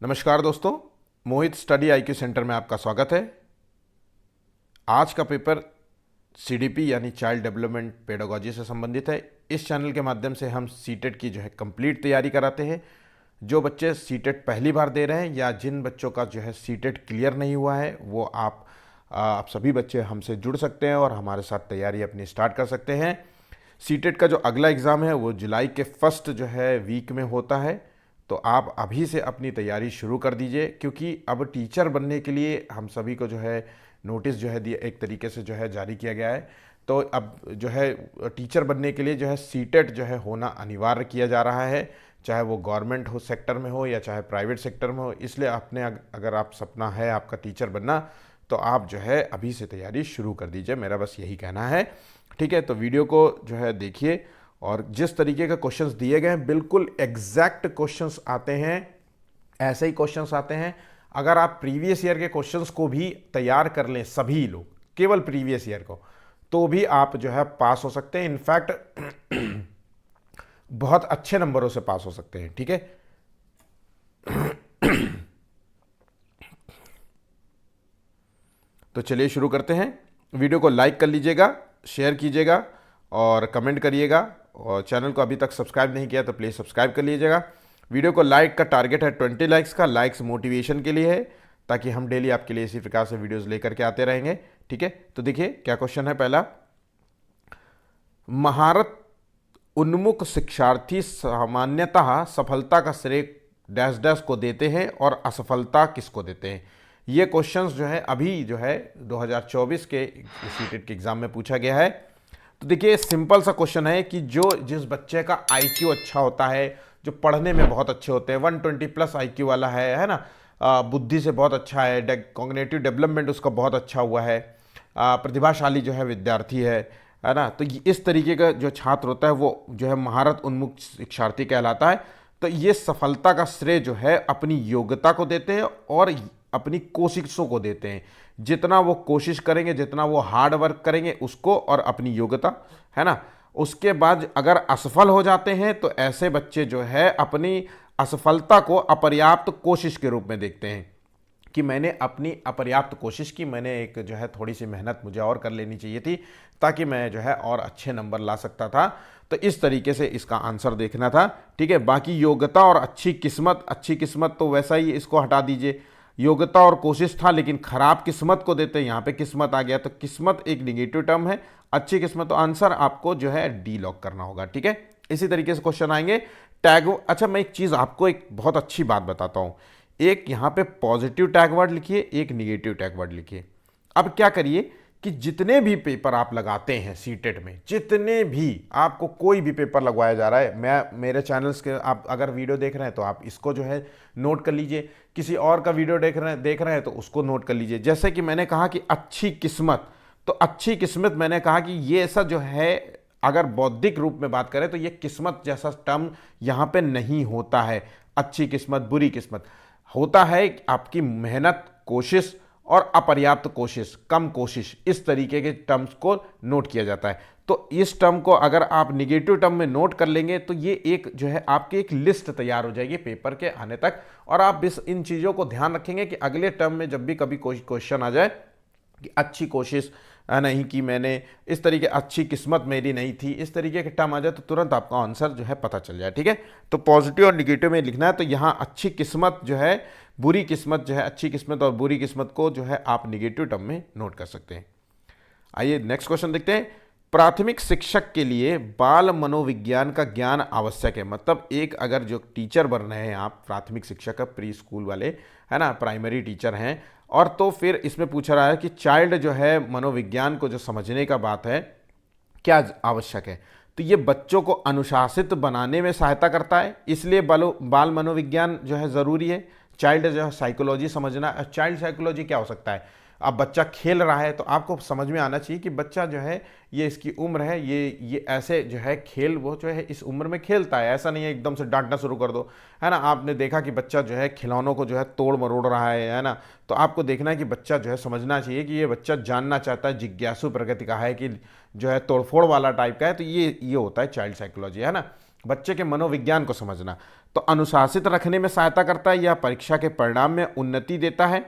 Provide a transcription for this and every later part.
नमस्कार दोस्तों, मोहित study IQ centre में आपका स्वागत है। आज का पेपर सीडीपी यानी चाइल्ड डेवलपमेंट पेडागोजी से संबंधित है। इस चैनल के माध्यम से हम सीटेट की जो है कंप्लीट तैयारी कराते हैं। जो बच्चे सीटेट पहली बार दे रहे हैं या जिन बच्चों का जो है सीटेट क्लियर नहीं हुआ है वो आप सभी बच्चे हमसे जुड़ सकते हैं और हमारे साथ तैयारी अपनी स्टार्ट कर सकते हैं। सीटेट का जो अगला एग्ज़ाम है वो जुलाई के फर्स्ट जो है वीक में होता है, तो आप अभी से अपनी तैयारी शुरू कर दीजिए, क्योंकि अब टीचर बनने के लिए हम सभी को जो है नोटिस जो है दिया एक तरीके से जो है जारी किया गया है। तो अब जो है टीचर बनने के लिए जो है सीटेट जो है होना अनिवार्य किया जा रहा है, चाहे वो गवर्नमेंट हो सेक्टर में हो या चाहे प्राइवेट सेक्टर में हो। इसलिए अगर आप सपना है आपका टीचर बनना, तो आप जो है अभी से तैयारी शुरू कर दीजिए, मेरा बस यही कहना है। ठीक है, तो वीडियो को जो है देखिए और जिस तरीके के क्वेश्चंस दिए गए हैं बिल्कुल एग्जैक्ट क्वेश्चंस आते हैं, ऐसे ही क्वेश्चंस आते हैं। अगर आप प्रीवियस ईयर के क्वेश्चंस को भी तैयार कर लें सभी लोग, केवल प्रीवियस ईयर को, तो भी आप जो है पास हो सकते हैं। इनफैक्ट बहुत अच्छे नंबरों से पास हो सकते हैं। ठीक है, तो चलिए शुरू करते हैं। वीडियो को लाइक कर लीजिएगा, शेयर कीजिएगा और कमेंट करिएगा, और चैनल को अभी तक सब्सक्राइब नहीं किया तो प्लीज़ सब्सक्राइब कर लीजिएगा। वीडियो को लाइक का टारगेट है 20 लाइक्स का। लाइक्स मोटिवेशन के लिए है, ताकि हम डेली आपके लिए इसी प्रकार से वीडियोस लेकर के आते रहेंगे। ठीक है, तो देखिए क्या क्वेश्चन है। पहला, महारत उन्मुख शिक्षार्थी सामान्यतः सफलता का श्रेय डैश डैश को देते हैं और असफलता किसको देते हैं। ये क्वेश्चंस जो है अभी जो है 2024 के सीटेट के एग्जाम में पूछा गया है। तो देखिए सिंपल सा क्वेश्चन है कि जिस बच्चे का आईक्यू अच्छा होता है, जो पढ़ने में बहुत अच्छे होते हैं, 120 प्लस आईक्यू वाला है ना, बुद्धि से बहुत अच्छा है, कॉग्निटिव डेवलपमेंट उसका बहुत अच्छा हुआ है, प्रतिभाशाली जो है विद्यार्थी है ना, तो इस तरीके का जो छात्र होता है वो जो है महारत उन्मुख शिक्षार्थी कहलाता है। तो ये सफलता का श्रेय जो है अपनी योग्यता को देते हैं और अपनी कोशिशों को देते हैं। जितना वो कोशिश करेंगे, जितना वो हार्ड वर्क करेंगे उसको, और अपनी योग्यता, है ना। उसके बाद अगर असफल हो जाते हैं तो ऐसे बच्चे जो है अपनी असफलता को अपर्याप्त कोशिश के रूप में देखते हैं कि मैंने अपनी अपर्याप्त कोशिश की, मैंने एक जो है थोड़ी सी मेहनत मुझे और कर लेनी चाहिए थी ताकि मैं जो है और अच्छे नंबर ला सकता था। तो इस तरीके से इसका आंसर देखना था। ठीक है, बाकी योग्यता और अच्छी किस्मत तो वैसा ही, इसको हटा दीजिए। योग्यता और कोशिश था लेकिन खराब किस्मत को देते हैं, यहाँ पे किस्मत आ गया, तो किस्मत एक निगेटिव टर्म है, अच्छी किस्मत, तो आंसर आपको जो है डी लॉक करना होगा। ठीक है, इसी तरीके से क्वेश्चन आएंगे। टैग, अच्छा मैं एक चीज़ आपको एक बहुत अच्छी बात बताता हूँ। एक यहाँ पे पॉजिटिव टैग वर्ड लिखिए, एक निगेटिव टैग वर्ड लिखिए। अब क्या करिए कि जितने भी पेपर आप लगाते हैं सीटेट में, जितने भी आपको कोई भी पेपर लगवाया जा रहा है, मैं मेरे चैनल्स के आप अगर वीडियो देख रहे हैं तो आप इसको जो है नोट कर लीजिए, किसी और का वीडियो देख रहे हैं तो उसको नोट कर लीजिए। जैसे कि मैंने कहा कि अच्छी किस्मत, तो अच्छी किस्मत मैंने कहा कि ये ऐसा जो है, अगर बौद्धिक रूप में बात करें तो ये किस्मत जैसा टर्म यहाँ पे नहीं होता है। अच्छी किस्मत, बुरी किस्मत होता है आपकी मेहनत, कोशिश और अपर्याप्त कोशिश, कम कोशिश, इस तरीके के टर्म्स को नोट किया जाता है। तो इस टर्म को अगर आप निगेटिव टर्म में नोट कर लेंगे तो ये एक जो है आपकी एक लिस्ट तैयार हो जाएगी पेपर के आने तक, और आप इन चीज़ों को ध्यान रखेंगे कि अगले टर्म में जब भी कभी कोई क्वेश्चन आ जाए कि अच्छी कोशिश नहीं की मैंने, इस तरीके अच्छी किस्मत मेरी नहीं थी, इस तरीके के टर्म आ जाए तो तुरंत आपका आंसर जो है पता चल जाए। ठीक है, तो पॉजिटिव और निगेटिव में लिखना है। तो यहाँ अच्छी किस्मत जो है, बुरी किस्मत जो है, अच्छी किस्मत और बुरी किस्मत को जो है आप निगेटिव टर्म में नोट कर सकते हैं। आइए नेक्स्ट क्वेश्चन देखते हैं। प्राथमिक शिक्षक के लिए बाल मनोविज्ञान का ज्ञान आवश्यक है। मतलब एक अगर जो टीचर बन रहे हैं आप, प्राथमिक शिक्षक है, प्री स्कूल वाले, है ना, प्राइमरी टीचर हैं, और तो फिर इसमें पूछा रहा है कि चाइल्ड जो है मनोविज्ञान को जो समझने का बात है, क्या आवश्यक है। तो ये बच्चों को अनुशासित बनाने में सहायता करता है, इसलिए बाल मनोविज्ञान जो है ज़रूरी है। चाइल्ड जो है साइकोलॉजी समझना, चाइल्ड साइकोलॉजी क्या हो सकता है। अब बच्चा खेल रहा है तो आपको समझ में आना चाहिए कि बच्चा जो है, ये इसकी उम्र है, ये ऐसे जो है खेल वो जो है इस उम्र में खेलता है, ऐसा नहीं है एकदम से डांटना शुरू कर दो, है ना। आपने देखा कि बच्चा जो है खिलौनों को जो है तोड़ मरोड़ रहा है ना, तो आपको देखना है कि बच्चा जो है समझना चाहिए कि ये बच्चा जानना चाहता है, जिज्ञासु प्रकृति का है, कि जो है तोड़फोड़ वाला टाइप का है, तो ये होता है चाइल्ड साइकोलॉजी, है ना। बच्चे के मनोविज्ञान को समझना। तो अनुशासित रखने में सहायता करता है, या परीक्षा के परिणाम में उन्नति देता है,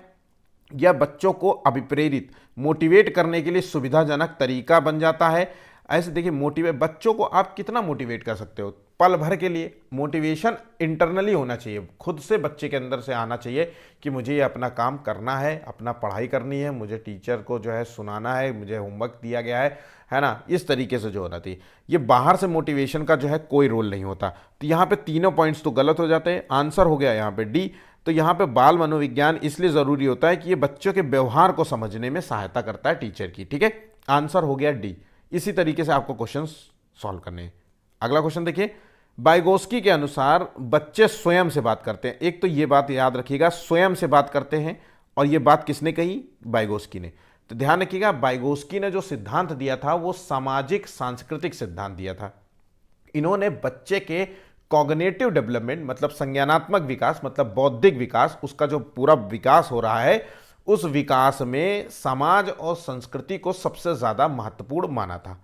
या बच्चों को अभिप्रेरित मोटिवेट करने के लिए सुविधाजनक तरीका बन जाता है। ऐसे देखिए, मोटिवेट बच्चों को आप कितना मोटिवेट कर सकते हो, पल भर के लिए। मोटिवेशन इंटरनली होना चाहिए, खुद से बच्चे के अंदर से आना चाहिए कि मुझे ये अपना काम करना है, अपना पढ़ाई करनी है, मुझे टीचर को जो है सुनाना है, मुझे होमवर्क दिया गया है ना, इस तरीके से जो होना चाहिए। ये बाहर से मोटिवेशन का जो है कोई रोल नहीं होता। तो यहाँ पे तीनों पॉइंट्स तो गलत हो जाते हैं। आंसर हो गया यहाँ पे डी। तो यहाँ पे बाल मनोविज्ञान इसलिए ज़रूरी होता है कि ये बच्चों के व्यवहार को समझने में सहायता करता है टीचर की। ठीक है, आंसर हो गया डी। इसी तरीके से आपको क्वेश्चन सॉल्व करने हैं। अगला क्वेश्चन देखिए, वाइगोस्की के अनुसार बच्चे स्वयं से बात करते हैं। एक तो ये बात याद रखिएगा, स्वयं से बात करते हैं, और ये बात किसने कही? वाइगोस्की ने। तो ध्यान रखिएगा, वाइगोस्की ने जो सिद्धांत दिया था वो सामाजिक सांस्कृतिक सिद्धांत दिया था। इन्होंने बच्चे के कॉग्निटिव डेवलपमेंट, मतलब संज्ञानात्मक विकास, मतलब बौद्धिक विकास, उसका जो पूरा विकास हो रहा है, उस विकास में समाज और संस्कृति को सबसे ज़्यादा महत्वपूर्ण माना था।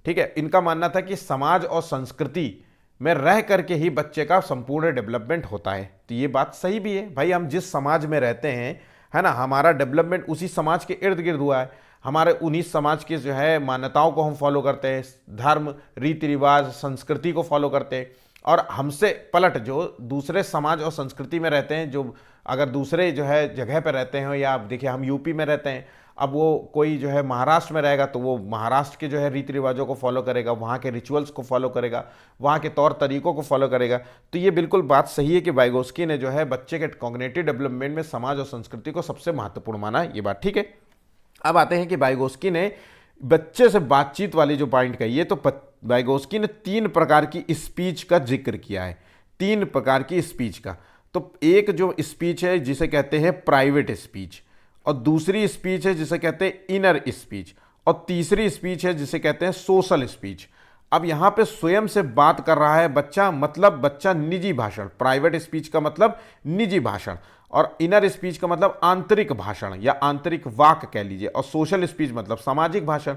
ठीक है, इनका मानना था कि समाज और संस्कृति में रह करके ही बच्चे का संपूर्ण डेवलपमेंट होता है। तो ये बात सही भी है भाई, हम जिस समाज में रहते हैं, है ना, हमारा डेवलपमेंट उसी समाज के इर्द गिर्द हुआ है। हमारे उन्हीं समाज के जो है मान्यताओं को हम फॉलो करते हैं, धर्म, रीति रिवाज, संस्कृति को फॉलो करते हैं। और हमसे पलट जो दूसरे समाज और संस्कृति में रहते हैं, जो अगर दूसरे जो है जगह पर रहते हैं, या आप देखिए हम यूपी में रहते हैं, अब वो कोई जो है महाराष्ट्र में रहेगा तो वो महाराष्ट्र के जो है रीति रिवाजों को फॉलो करेगा, वहाँ के रिचुअल्स को फॉलो करेगा, वहाँ के तौर तरीकों को फॉलो करेगा। तो ये बिल्कुल बात सही है कि वाइगोस्की ने जो है बच्चे के कॉग्निटिव डेवलपमेंट में समाज और संस्कृति को सबसे महत्वपूर्ण माना है। ये बात ठीक है। अब आते हैं कि वाइगोस्की ने बच्चे से बातचीत वाली जो पॉइंट कही है, तो वाइगोस्की ने 3 प्रकार की स्पीच का जिक्र किया है। 3 प्रकार की स्पीच का। तो एक जो स्पीच है जिसे कहते हैं प्राइवेट स्पीच, और दूसरी स्पीच है जिसे कहते हैं इनर स्पीच, और तीसरी स्पीच है जिसे कहते हैं सोशल स्पीच। अब यहाँ पे स्वयं से बात कर रहा है बच्चा, मतलब बच्चा निजी भाषण। प्राइवेट स्पीच का मतलब निजी भाषण, और इनर स्पीच का मतलब आंतरिक भाषण या आंतरिक वाक कह लीजिए, और सोशल स्पीच मतलब सामाजिक भाषण।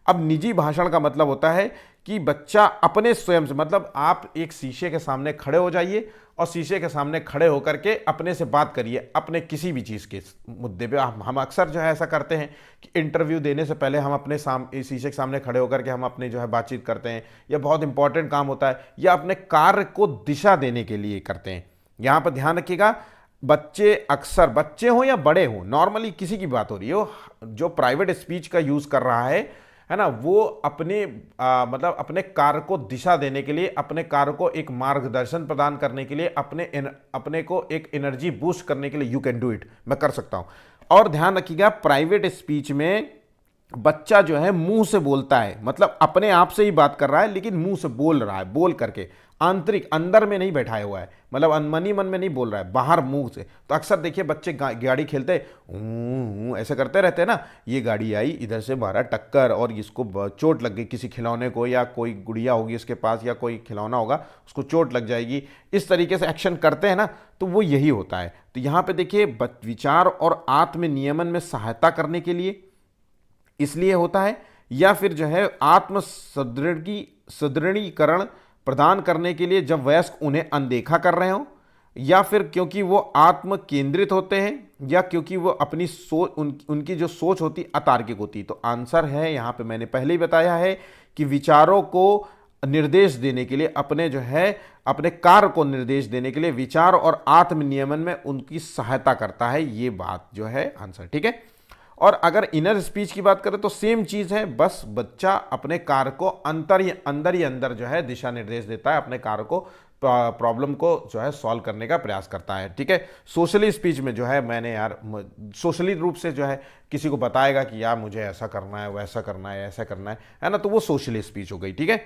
अब निजी भाषण का मतलब होता है कि बच्चा अपने स्वयं से, मतलब आप एक शीशे के सामने खड़े हो जाइए और शीशे के सामने खड़े होकर के अपने से बात करिए, अपने किसी भी चीज़ के मुद्दे पे। हम अक्सर जो है ऐसा करते हैं कि इंटरव्यू देने से पहले हम अपने शीशे के सामने खड़े होकर के हम अपनी जो है बातचीत करते हैं, या बहुत इंपॉर्टेंट काम होता है, या अपने कार्य को दिशा देने के लिए करते हैं। यहाँ पर ध्यान रखिएगा, बच्चे अक्सर, बच्चे हों या बड़े हों, नॉर्मली किसी की बात हो रही हो, जो प्राइवेट स्पीच का यूज़ कर रहा है ना, वो अपने मतलब अपने कार्य को दिशा देने के लिए, अपने कार्य को एक मार्गदर्शन प्रदान करने के लिए, अपने को एक एनर्जी बूस्ट करने के लिए, यू कैन डू इट, मैं कर सकता हूँ। और ध्यान रखिएगा, प्राइवेट स्पीच में बच्चा जो है मुंह से बोलता है, मतलब अपने आप से ही बात कर रहा है, लेकिन मुंह से बोल रहा है, बोल करके, आंतरिक, अंदर में नहीं बैठाया हुआ है, मतलब अनमनी मन में नहीं बोल रहा है, बाहर मुंह से। तो अक्सर देखिए बच्चे गाड़ी खेलते ऐसे करते रहते हैं ना, ये गाड़ी आई, इधर से मारा टक्कर, और इसको चोट लग गई किसी खिलौने को, या कोई गुड़िया होगी इसके पास, या कोई खिलौना होगा, उसको चोट लग जाएगी, इस तरीके से एक्शन करते हैं ना, तो वो यही होता है। तो यहाँ पे देखिए, विचार और आत्म नियमन में सहायता करने के लिए इसलिए होता है, या फिर जो है आत्म सुदृढ़ीकरण प्रदान करने के लिए जब वयस्क उन्हें अनदेखा कर रहे हो, या फिर क्योंकि वो आत्म केंद्रित होते हैं, या क्योंकि वो अपनी सोच, उनकी जो सोच होती अतार्किक होती। तो आंसर है यहाँ पे, मैंने पहले ही बताया है कि विचारों को निर्देश देने के लिए, अपने जो है अपने कार्य को निर्देश देने के लिए विचार और आत्म नियमन में उनकी सहायता करता है। ये बात जो है आंसर ठीक है। और अगर इनर स्पीच की बात करें तो सेम चीज़ है, बस बच्चा अपने कार्य को अंदर ही अंदर जो है दिशा निर्देश देता है, अपने कार्य को, प्रॉब्लम को जो है सॉल्व करने का प्रयास करता है। ठीक है। सोशली स्पीच में जो है मैंने यार सोशली रूप से जो है किसी को बताएगा कि यार मुझे ऐसा करना है, वैसा करना है, ऐसा करना है ना, तो वो सोशली स्पीच हो गई। ठीक है,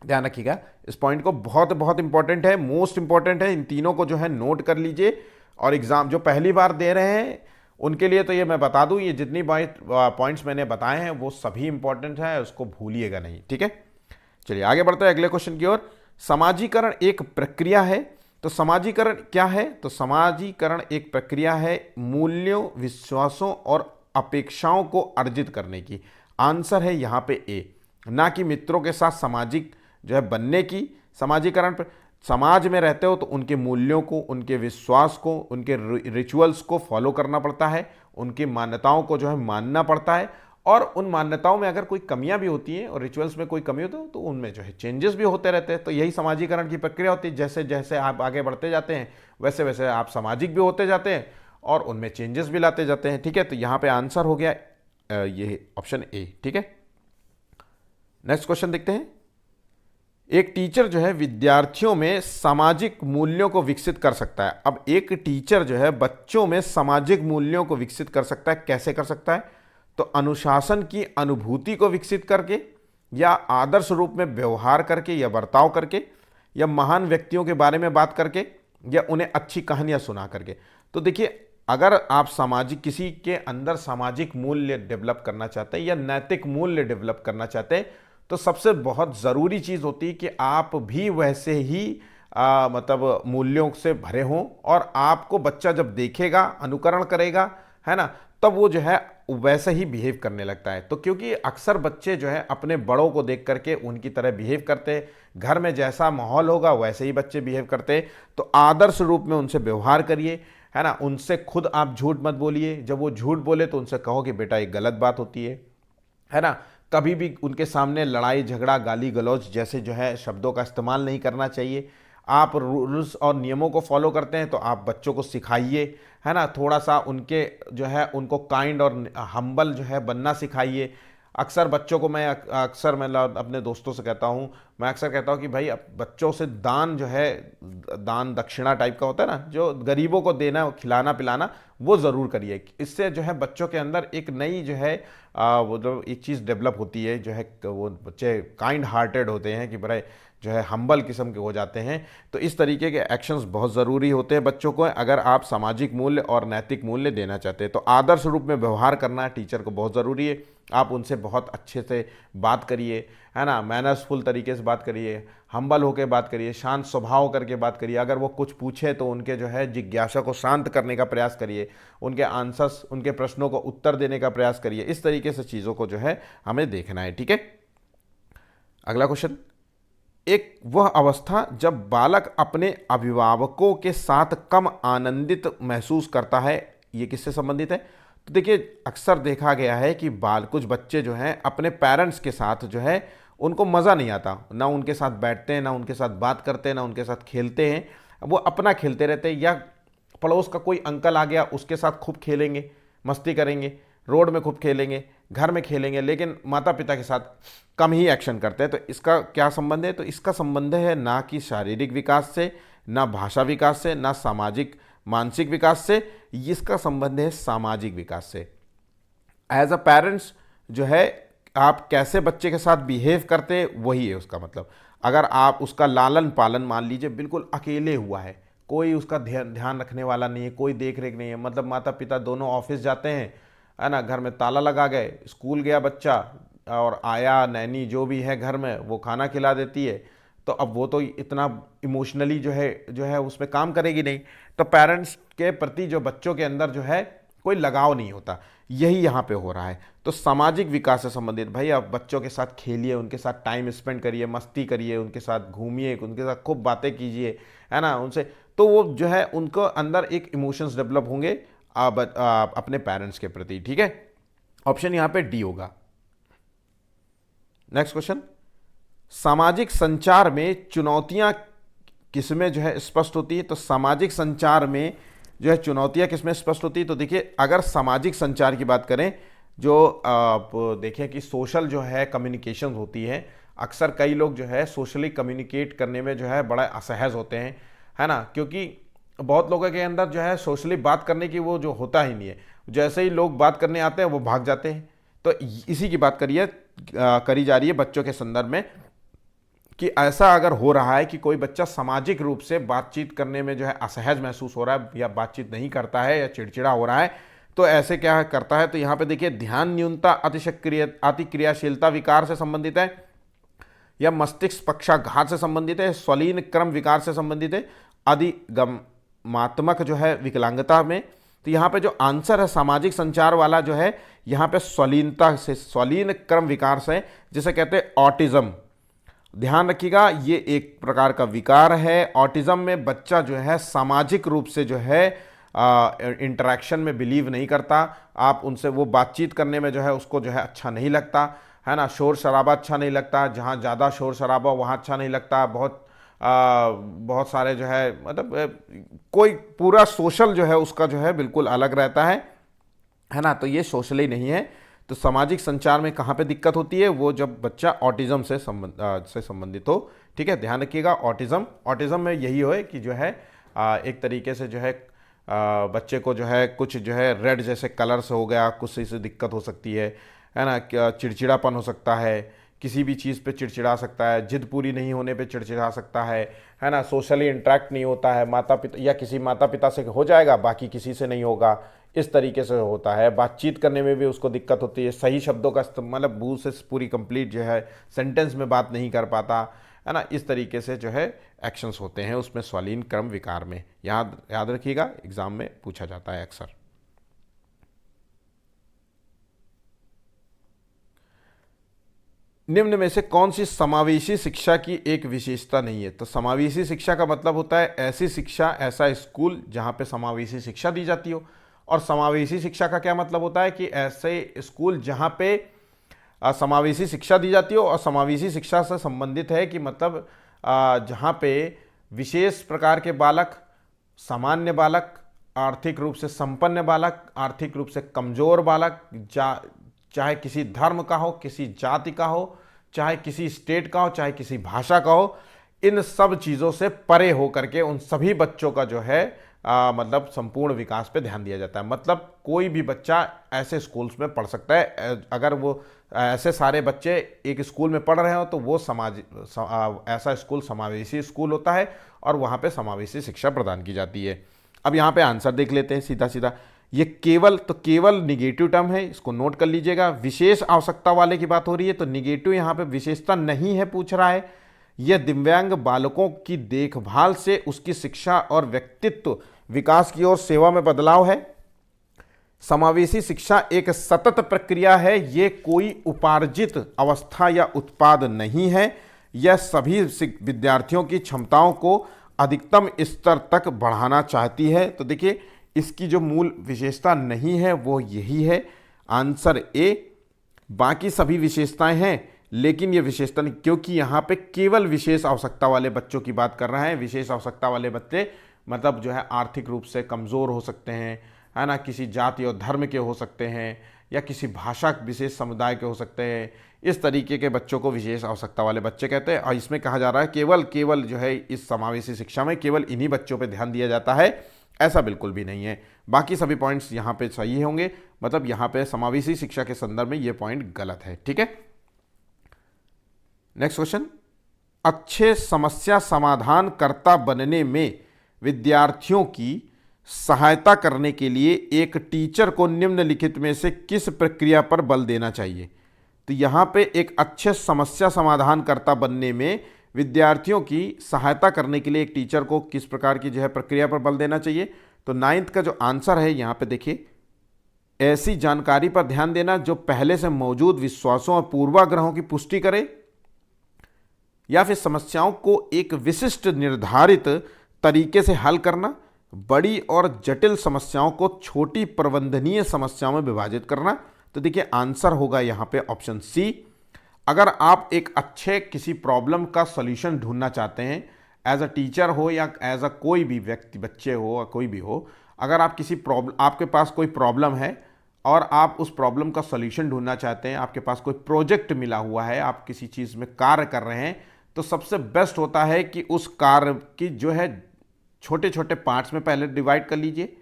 ध्यान रखिएगा इस पॉइंट को, बहुत बहुत इंपॉर्टेंट है, मोस्ट इंपॉर्टेंट है। इन तीनों को जो है नोट कर लीजिए, और एग्जाम जो पहली बार दे रहे हैं उनके लिए तो ये मैं बता दूं, ये जितनी पॉइंट्स मैंने बताए हैं वो सभी इंपॉर्टेंट है, उसको भूलिएगा नहीं। ठीक है, चलिए आगे बढ़ते हैं अगले क्वेश्चन की ओर। समाजीकरण एक प्रक्रिया है, तो समाजीकरण क्या है? तो समाजीकरण एक प्रक्रिया है मूल्यों, विश्वासों और अपेक्षाओं को अर्जित करने की। आंसर है यहाँ पे ए, ना कि मित्रों के साथ सामाजिक जो है बनने की, समाजीकरण पर समाज में रहते हो तो उनके मूल्यों को, उनके विश्वास को, उनके रिचुअल्स को फॉलो करना पड़ता है, उनकी मान्यताओं को जो है मानना पड़ता है, और उन मान्यताओं में अगर कोई कमियां भी होती हैं और रिचुअल्स में कोई कमी होती है तो उनमें जो है चेंजेस भी होते रहते हैं। तो यही समाजीकरण की प्रक्रिया होती है। जैसे जैसे आप आगे बढ़ते जाते हैं वैसे वैसे आप सामाजिक भी होते जाते हैं और उनमें चेंजेस भी लाते जाते हैं। ठीक है, तो यहाँ पे आंसर हो गया ये ऑप्शन ए। ठीक है, नेक्स्ट क्वेश्चन देखते हैं। एक टीचर जो है विद्यार्थियों में सामाजिक मूल्यों को विकसित कर सकता है। अब एक टीचर जो है बच्चों में सामाजिक मूल्यों को विकसित कर सकता है। कैसे कर सकता है? तो अनुशासन की अनुभूति को विकसित करके, या आदर्श रूप में व्यवहार करके या बर्ताव करके, या महान व्यक्तियों के बारे में बात करके, या उन्हें अच्छी कहानियां सुना करके। तो देखिए, अगर आप सामाजिक किसी के अंदर सामाजिक मूल्य डेवलप करना चाहते हैं या नैतिक मूल्य डेवलप करना चाहते हैं तो सबसे बहुत ज़रूरी चीज़ होती है कि आप भी वैसे ही मतलब मूल्यों से भरे हों, और आपको बच्चा जब देखेगा, अनुकरण करेगा, है ना, तब वो जो है वैसे ही बिहेव करने लगता है। तो क्योंकि अक्सर बच्चे जो है अपने बड़ों को देख करके उनकी तरह बिहेव करते हैं, घर में जैसा माहौल होगा वैसे ही बच्चे बिहेव करते हैं। तो आदर्श रूप में उनसे व्यवहार करिए, है ना, उनसे खुद आप झूठ मत बोलिए। जब वो झूठ बोले तो उनसे कहो कि बेटा ये गलत बात होती है ना। कभी भी उनके सामने लड़ाई झगड़ा, गाली गलौज जैसे जो है शब्दों का इस्तेमाल नहीं करना चाहिए। आप रूल्स और नियमों को फॉलो करते हैं तो आप बच्चों को सिखाइए, है ना, थोड़ा सा उनके जो है उनको काइंड और हम्बल जो है बनना सिखाइए। अक्सर बच्चों को मैं अपने दोस्तों से कहता हूँ, मैं अक्सर कहता हूँ कि भाई अब बच्चों से दान जो है, दान दक्षिणा टाइप का होता है ना, जो गरीबों को देना, खिलाना पिलाना, वो ज़रूर करिए। इससे जो है बच्चों के अंदर एक नई जो है वो जो एक चीज़ डेवलप होती है, जो है वो बच्चे काइंड हार्टेड होते हैं कि बड़े जो है हम्बल किस्म के हो जाते हैं। तो इस तरीके के एक्शंस बहुत ज़रूरी होते हैं बच्चों को, अगर आप सामाजिक मूल्य और नैतिक मूल्य देना चाहते हैं। तो आदर्श रूप में व्यवहार करना टीचर को बहुत ज़रूरी है। आप उनसे बहुत अच्छे से बात करिए, है ना, मैनर्सफुल तरीके से बात करिए, हम्बल होकर बात करिए, शांत स्वभाव करके बात करिए। अगर वो कुछ पूछे तो उनके जो है जिज्ञासा को शांत करने का प्रयास करिए, उनके आंसर्स, उनके प्रश्नों को उत्तर देने का प्रयास करिए। इस तरीके से चीज़ों को जो है हमें देखना है। ठीक है, अगला क्वेश्चन। एक वह अवस्था जब बालक अपने अभिभावकों के साथ कम आनंदित महसूस करता है, ये किससे संबंधित है? तो देखिए, अक्सर देखा गया है कि कुछ बच्चे जो हैं अपने पेरेंट्स के साथ जो है उनको मज़ा नहीं आता, ना उनके साथ बैठते हैं, ना उनके साथ बात करते हैं, ना उनके साथ खेलते हैं। वो अपना खेलते रहते हैं, या पड़ोस का कोई अंकल आ गया उसके साथ खूब खेलेंगे, मस्ती करेंगे, रोड में खूब खेलेंगे, घर में खेलेंगे, लेकिन माता पिता के साथ कम ही एक्शन करते हैं। तो इसका क्या संबंध है? तो इसका संबंध है ना कि शारीरिक विकास से, ना भाषा विकास से, ना सामाजिक मानसिक विकास से, इसका संबंध है सामाजिक विकास से। एज अ पेरेंट्स जो है आप कैसे बच्चे के साथ बिहेव करते हैं वही है उसका मतलब। अगर आप उसका लालन पालन, मान लीजिए बिल्कुल अकेले हुआ है, कोई उसका ध्यान रखने वाला नहीं है, कोई देख रेख नहीं है, मतलब माता पिता दोनों ऑफिस जाते हैं, है ना, घर में ताला लगा गए, स्कूल गया बच्चा और आया, नैनी जो भी है घर में वो खाना खिला देती है, तो अब वो तो इतना इमोशनली जो है उसमें काम करेगी नहीं। तो पेरेंट्स के प्रति जो बच्चों के अंदर जो है कोई लगाव नहीं होता, यही यहाँ पे हो रहा है। तो सामाजिक विकास से संबंधित भाई आप बच्चों के साथ खेलिए, उनके साथ टाइम स्पेंड करिए, मस्ती करिए, उनके साथ घूमिए, उनके साथ खूब बातें कीजिए, है ना, उनसे, तो वो जो है उनको अंदर एक इमोशंस डेवलप होंगे अपने पेरेंट्स के प्रति। ठीक है, ऑप्शन यहाँ पे डी होगा। Next question. सामाजिक संचार में चुनौतियां किसमें जो है स्पष्ट होती है? तो सामाजिक संचार में जो है चुनौतियां किसमें स्पष्ट होती है? तो देखिए, अगर सामाजिक संचार की बात करें, जो आप देखें कि सोशल जो है कम्युनिकेशन होती है, अक्सर कई लोग जो है सोशली कम्युनिकेट करने में जो है बड़ा असहज होते हैं, है ना, क्योंकि बहुत लोगों के अंदर जो है सोशली बात करने की वो जो होता ही नहीं है। जैसे ही लोग बात करने आते हैं वो भाग जाते हैं। तो इसी की बात करी जा रही है बच्चों के संदर्भ में, कि ऐसा अगर हो रहा है कि कोई बच्चा सामाजिक रूप से बातचीत करने में जो है असहज महसूस हो रहा है, या बातचीत नहीं करता है, या चिड़चिड़ा हो रहा है, तो ऐसे क्या करता है? तो यहाँ पे देखिए, ध्यान न्यूनता अतिक्रियाशीलता विकार से संबंधित है, या मस्तिष्क पक्षाघात से संबंधित है, स्वलीन क्रम विकार से संबंधित है, अधिगमात्मक जो है विकलांगता में। तो यहाँ पे जो आंसर है सामाजिक संचार वाला जो है, यहाँ पे स्वलीनता से, स्वलीन क्रम विकार से, जिसे कहते हैं ऑटिज्म। ध्यान रखिएगा, ये एक प्रकार का विकार है। ऑटिज्म में बच्चा जो है सामाजिक रूप से जो है इंटरेक्शन में बिलीव नहीं करता। आप उनसे वो बातचीत करने में जो है उसको जो है अच्छा नहीं लगता है ना, शोर शराबा अच्छा नहीं लगता, जहाँ ज़्यादा शोर शराबा वहाँ अच्छा नहीं लगता, बहुत सारे जो है मतलब कोई पूरा सोशल जो है उसका जो है बिल्कुल अलग रहता है ना। तो ये सोशली नहीं है। तो सामाजिक संचार में कहाँ पे दिक्कत होती है, वो जब बच्चा ऑटिज्म से संबंधित हो। ठीक है, ध्यान रखिएगा। ऑटिज्म में यही हो कि जो है एक तरीके से जो है बच्चे को जो है कुछ जो है रेड जैसे कलर से हो गया, कुछ से दिक्कत हो सकती है ना, चिड़चिड़ापन हो सकता है, किसी भी चीज़ पे चिड़चिड़ा सकता है, जिद पूरी नहीं होने पे चिड़चिड़ा सकता है ना, सोशली इंटरेक्ट नहीं होता है, माता पिता या किसी माता पिता से हो जाएगा, बाकी किसी से नहीं होगा, इस तरीके से होता है। बातचीत करने में भी उसको दिक्कत होती है, सही शब्दों का मतलब मुंह से पूरी कंप्लीट जो है सेंटेंस में बात नहीं कर पाता है ना। इस तरीके से जो है एक्शंस होते हैं उसमें स्वालीन क्रम विकार में। याद रखिएगा, एग्जाम में पूछा जाता है अक्सर। निम्न में से कौन सी समावेशी शिक्षा की एक विशेषता नहीं है? तो समावेशी शिक्षा का मतलब होता है ऐसी शिक्षा, ऐसा स्कूल जहां पे समावेशी शिक्षा दी जाती हो। और समावेशी शिक्षा का क्या मतलब होता है कि ऐसे स्कूल जहां पे समावेशी शिक्षा दी जाती हो। और समावेशी शिक्षा से संबंधित है कि मतलब जहां पे विशेष प्रकार के बालक, सामान्य बालक, आर्थिक रूप से संपन्न बालक, आर्थिक रूप से कमजोर बालक, चाहे किसी धर्म का हो, किसी जाति का हो, चाहे किसी स्टेट का हो, चाहे किसी भाषा का हो, इन सब चीज़ों से परे हो करके उन सभी बच्चों का जो है मतलब संपूर्ण विकास पे ध्यान दिया जाता है। मतलब कोई भी बच्चा ऐसे स्कूल्स में पढ़ सकता है। अगर वो ऐसे सारे बच्चे एक स्कूल में पढ़ रहे हो तो वो ऐसा स्कूल समावेशी स्कूल होता है और वहाँ पे समावेशी शिक्षा प्रदान की जाती है। अब यहाँ पे आंसर देख लेते हैं सीधा सीधा। ये केवल निगेटिव टर्म है, इसको नोट कर लीजिएगा। विशेष आवश्यकता वाले की बात हो रही है तो निगेटिव यहाँ पे विशेषता नहीं है पूछ रहा है। यह दिव्यांग बालकों की देखभाल से उसकी शिक्षा और व्यक्तित्व विकास की ओर सेवा में बदलाव है। समावेशी शिक्षा एक सतत प्रक्रिया है, ये कोई उपार्जित अवस्था या उत्पाद नहीं है। यह सभी विद्यार्थियों की क्षमताओं को अधिकतम स्तर तक बढ़ाना चाहती है। तो देखिए, इसकी जो मूल विशेषता नहीं है वो यही है, आंसर ए। बाकी सभी विशेषताएं हैं लेकिन ये विशेषता नहीं, क्योंकि यहाँ पे केवल विशेष आवश्यकता वाले बच्चों की बात कर रहे हैं। विशेष आवश्यकता वाले बच्चे मतलब जो है आर्थिक रूप से कमज़ोर हो सकते हैं, है ना, किसी जाति और धर्म के हो सकते हैं, या किसी भाषा विशेष समुदाय के हो सकते हैं। इस तरीके के बच्चों को विशेष आवश्यकता वाले बच्चे कहते हैं। और इसमें कहा जा रहा है केवल जो है इस समावेशी शिक्षा में केवल इन्हीं बच्चों पर ध्यान दिया जाता है, ऐसा बिल्कुल भी नहीं है। बाकी सभी पॉइंट्स यहाँ पे सही होंगे, मतलब यहाँ पे समावेशी शिक्षा के संदर्भ में ये पॉइंट गलत है। ठीक है, नेक्स्ट क्वेश्चन। अच्छे समस्या समाधानकर्ता बनने में विद्यार्थियों की सहायता करने के लिए एक टीचर को निम्नलिखित में से किस प्रक्रिया पर बल देना चाहिए? तो यहाँ पे एक अच्छे समस्या समाधानकर्ता बनने में विद्यार्थियों की सहायता करने के लिए एक टीचर को किस प्रकार की जो है प्रक्रिया पर बल देना चाहिए? तो 9th का जो आंसर है यहाँ पे देखिए, ऐसी जानकारी पर ध्यान देना जो पहले से मौजूद विश्वासों और पूर्वाग्रहों की पुष्टि करे, या फिर समस्याओं को एक विशिष्ट निर्धारित तरीके से हल करना, बड़ी और जटिल समस्याओं को छोटी प्रबंधनीय समस्याओं में विभाजित करना। तो देखिए आंसर होगा यहाँ पे ऑप्शन सी। अगर आप एक अच्छे किसी प्रॉब्लम का सॉल्यूशन ढूंढना चाहते हैं, एज अ टीचर हो या एज अ कोई भी व्यक्ति, बच्चे हो या कोई भी हो, अगर आप किसी आपके पास कोई प्रॉब्लम है और आप उस प्रॉब्लम का सॉल्यूशन ढूंढना चाहते हैं, आपके पास कोई प्रोजेक्ट मिला हुआ है, आप किसी चीज़ में कार्य कर रहे हैं, तो सबसे बेस्ट होता है कि उस कार्य की जो है छोटे छोटे पार्ट्स में पहले डिवाइड कर लीजिए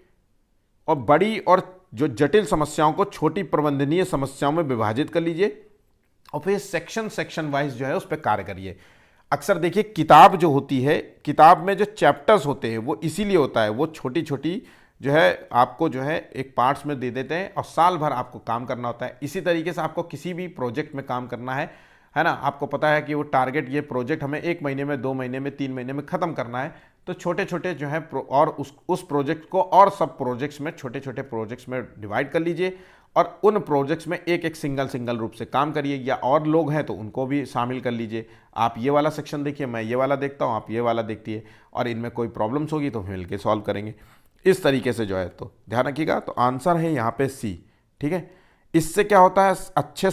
और बड़ी और जो जटिल समस्याओं को छोटी प्रबंधनीय समस्याओं में विभाजित कर लीजिए और फिर सेक्शन वाइज जो है उस पर कार्य करिए। अक्सर देखिए किताब जो होती है, किताब में जो चैप्टर्स होते हैं वो इसीलिए होता है, वो छोटी छोटी जो है आपको जो है एक पार्ट्स में दे देते हैं और साल भर आपको काम करना होता है। इसी तरीके से आपको किसी भी प्रोजेक्ट में काम करना है ना, आपको पता है कि वो टारगेट, ये प्रोजेक्ट हमें 1 महीने में, 2 महीने में, 3 महीने में ख़त्म करना है, तो छोटे छोटे जो है और उस प्रोजेक्ट को और सब प्रोजेक्ट्स में, छोटे छोटे प्रोजेक्ट्स में डिवाइड कर लीजिए और उन प्रोजेक्ट्स में एक एक सिंगल रूप से काम करिए, या और लोग हैं तो उनको भी शामिल कर लीजिए। आप ये वाला सेक्शन देखिए, मैं ये वाला देखता हूँ, आप ये वाला देखिए, और इनमें कोई प्रॉब्लम्स होगी तो मिल के सॉल्व करेंगे। इस तरीके से जो है तो ध्यान रखिएगा। तो आंसर है यहाँ पे सी, ठीक है। इससे क्या होता है, अच्छे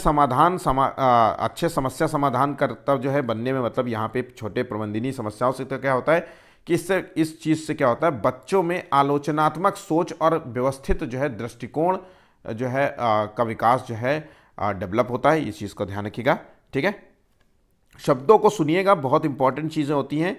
समस्या समाधान करता जो है बनने में, मतलब यहाँ पे छोटे प्रबंधनीय समस्याओं से तो क्या होता है कि इससे, इस चीज़ से क्या होता है, बच्चों में आलोचनात्मक सोच और व्यवस्थित जो है दृष्टिकोण जो है का विकास जो है डेवलप होता है। इस चीज़ को ध्यान रखिएगा, ठीक है। शब्दों को सुनिएगा, बहुत इंपॉर्टेंट चीज़ें होती हैं।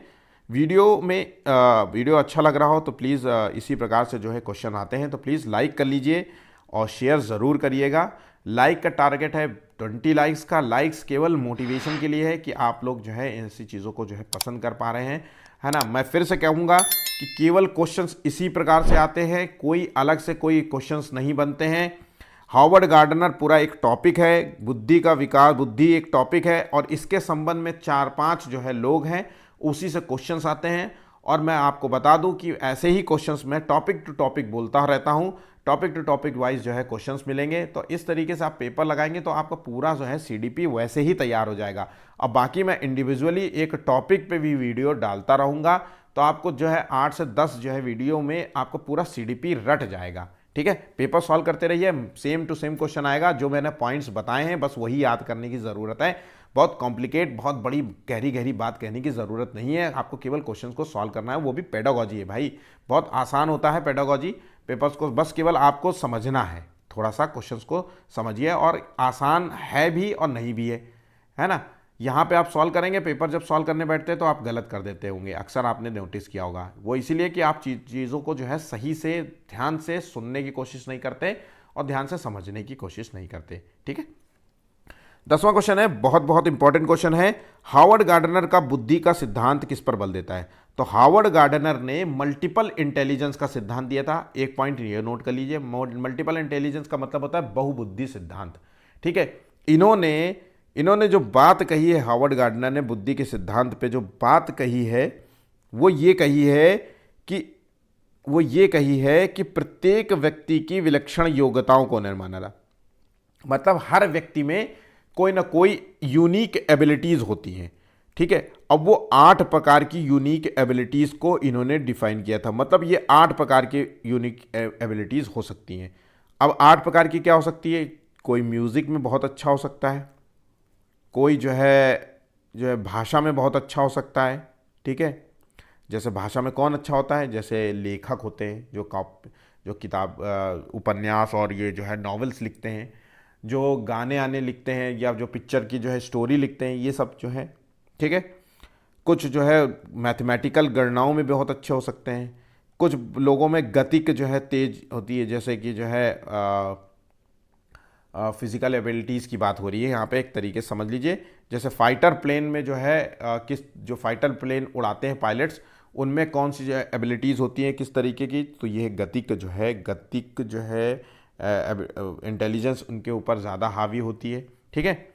वीडियो अच्छा लग रहा हो तो प्लीज़ इसी प्रकार से जो है क्वेश्चन आते हैं तो प्लीज़ लाइक कर लीजिए और शेयर ज़रूर करिएगा। लाइक का टारगेट है 20 लाइक्स का। लाइक्स केवल मोटिवेशन के लिए है कि आप लोग जो है ऐसी चीज़ों को जो है पसंद कर पा रहे हैं, है ना। मैं फिर से कहूँगा कि केवल क्वेश्चंस इसी प्रकार से आते हैं, कोई अलग से कोई क्वेश्चंस नहीं बनते हैं। हार्वर्ड गार्डनर पूरा एक टॉपिक है, बुद्धि का विकास, बुद्धि एक टॉपिक है, और इसके संबंध में 4-5 जो है लोग हैं, उसी से क्वेश्चंस आते हैं। और मैं आपको बता दूं कि ऐसे ही क्वेश्चंस मैं टॉपिक टू टॉपिक बोलता रहता हूं, टॉपिक टू टॉपिक वाइज जो है क्वेश्चंस मिलेंगे। तो इस तरीके से आप पेपर लगाएंगे तो आपका पूरा जो है सीडीपी वैसे ही तैयार हो जाएगा। अब बाकी मैं इंडिविजुअली एक टॉपिक पे भी वीडियो डालता रहूँगा, तो आपको जो है 8 से 10 जो है वीडियो में आपको पूरा सीडीपी रट जाएगा, ठीक है। पेपर सॉल्व करते रहिए, सेम टू सेम क्वेश्चन आएगा, जो मैंने पॉइंट्स बताए हैं बस वही याद करने की ज़रूरत है। बहुत कॉम्प्लिकेट, बहुत बड़ी गहरी बात कहने की ज़रूरत नहीं है, आपको केवल क्वेश्चंस को सॉल्व करना है, वो भी पेडागॉजी है भाई, बहुत आसान होता है पेडागॉजी पेपर्स को, बस केवल आपको समझना है, थोड़ा सा क्वेश्चंस को समझिए, और आसान है भी और नहीं भी है ना। यहाँ पे आप सॉल्व करेंगे, पेपर जब सॉल्व करने बैठते हैं तो आप गलत कर देते होंगे, अक्सर आपने नोटिस किया होगा। वो इसीलिए कि आप चीज़ों को जो है सही से ध्यान से सुनने की कोशिश नहीं करते और ध्यान से समझने की कोशिश नहीं करते, ठीक है। 10वां क्वेश्चन है, बहुत बहुत इंपॉर्टेंट क्वेश्चन है। हार्वर्ड गार्डनर का बुद्धि का सिद्धांत किस पर बल देता है? तो हार्वर्ड गार्डनर ने मल्टीपल इंटेलिजेंस का सिद्धांत दिया था। एक पॉइंट ये नोट कर लीजिए, मल्टीपल इंटेलिजेंस का मतलब होता है बहुबुद्धि सिद्धांत, ठीक है। इन्होंने जो बात कही है, हार्वर्ड गार्डनर ने बुद्धि के सिद्धांत पे जो बात कही है वो ये कही है कि प्रत्येक व्यक्ति की विलक्षण योग्यताओं को निर्माना, मतलब हर व्यक्ति में कोई ना कोई यूनिक एबिलिटीज होती हैं, ठीक है। अब वो 8 प्रकार की यूनिक एबिलिटीज को इन्होंने डिफाइन किया था, मतलब ये 8 प्रकार की यूनिक एबिलिटीज हो सकती हैं। अब 8 प्रकार की क्या हो सकती है? कोई म्यूजिक में बहुत अच्छा हो सकता है, कोई जो है भाषा में बहुत अच्छा हो सकता है, ठीक है। जैसे भाषा में कौन अच्छा होता है? जैसे लेखक होते हैं जो किताब उपन्यास और ये जो है नॉवेल्स लिखते हैं, जो गाने आने लिखते हैं, या जो पिक्चर की जो है स्टोरी लिखते हैं, ये सब जो है, ठीक है। कुछ जो है मैथमेटिकल गणनाओं में बहुत अच्छे हो सकते हैं। कुछ लोगों में गतिक जो है तेज होती है, जैसे कि जो है फिजिकल एबिलिटीज़ की बात हो रही है यहाँ पे, एक तरीके से समझ लीजिए। जैसे फाइटर प्लेन में जो है जो फाइटर प्लेन उड़ाते हैं पायलट्स, उनमें कौन सी जो है एबिलिटीज़ होती हैं किस तरीके की, तो ये गतिक जो है इंटेलिजेंस उनके ऊपर ज़्यादा हावी होती है, ठीक है।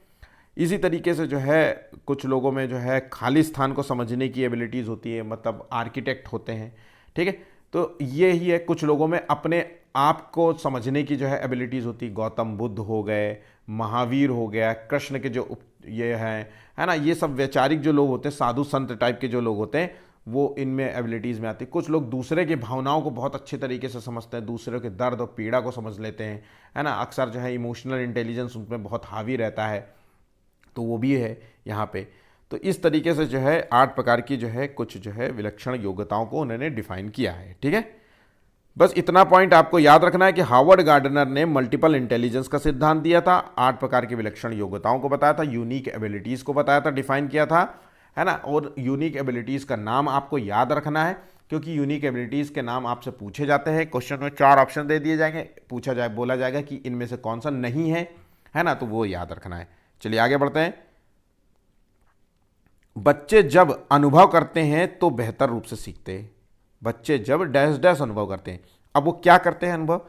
इसी तरीके से जो है कुछ लोगों में जो है खाली स्थान को समझने की एबिलिटीज़ होती है, मतलब आर्किटेक्ट होते हैं, ठीक है। तो ये ही है, कुछ लोगों में अपने आप को समझने की जो है एबिलिटीज़ होती है, गौतम बुद्ध हो गए, महावीर हो गया, कृष्ण के जो ये हैं, है ना, ये सब वैचारिक जो लोग होते हैं, साधु संत टाइप के जो लोग होते हैं, वो इनमें एबिलिटीज़ में आती है। कुछ लोग दूसरे की भावनाओं को बहुत अच्छे तरीके से समझते हैं, दूसरे के दर्द और पीड़ा को समझ लेते हैं, है ना। अक्सर जो है इमोशनल इंटेलिजेंस उनमें बहुत हावी रहता है, तो वो भी है यहाँ पे। तो इस तरीके से जो है 8 प्रकार की जो है कुछ जो है विलक्षण योग्यताओं को उन्होंने डिफाइन किया है, ठीक है। बस इतना पॉइंट आपको याद रखना है कि हार्वर्ड गार्डनर ने मल्टीपल इंटेलिजेंस का सिद्धांत दिया था, 8 प्रकार की विलक्षण योग्यताओं को बताया था, यूनिक एबिलिटीज़ को बताया था, डिफाइन किया था, है ना। और यूनिक एबिलिटीज़ का नाम आपको याद रखना है, क्योंकि यूनिक एबिलिटीज़ के नाम आपसे पूछे जाते हैं। क्वेश्चन में 4 ऑप्शन दे दिए जाएंगे, बोला जाएगा कि इनमें से कौन सा नहीं है ना, तो वो याद रखना है। चलिए आगे बढ़ते हैं। बच्चे जब अनुभव करते हैं तो बेहतर रूप से सीखते हैं। बच्चे जब डैश डैश अनुभव करते हैं, अब वो क्या करते हैं अनुभव?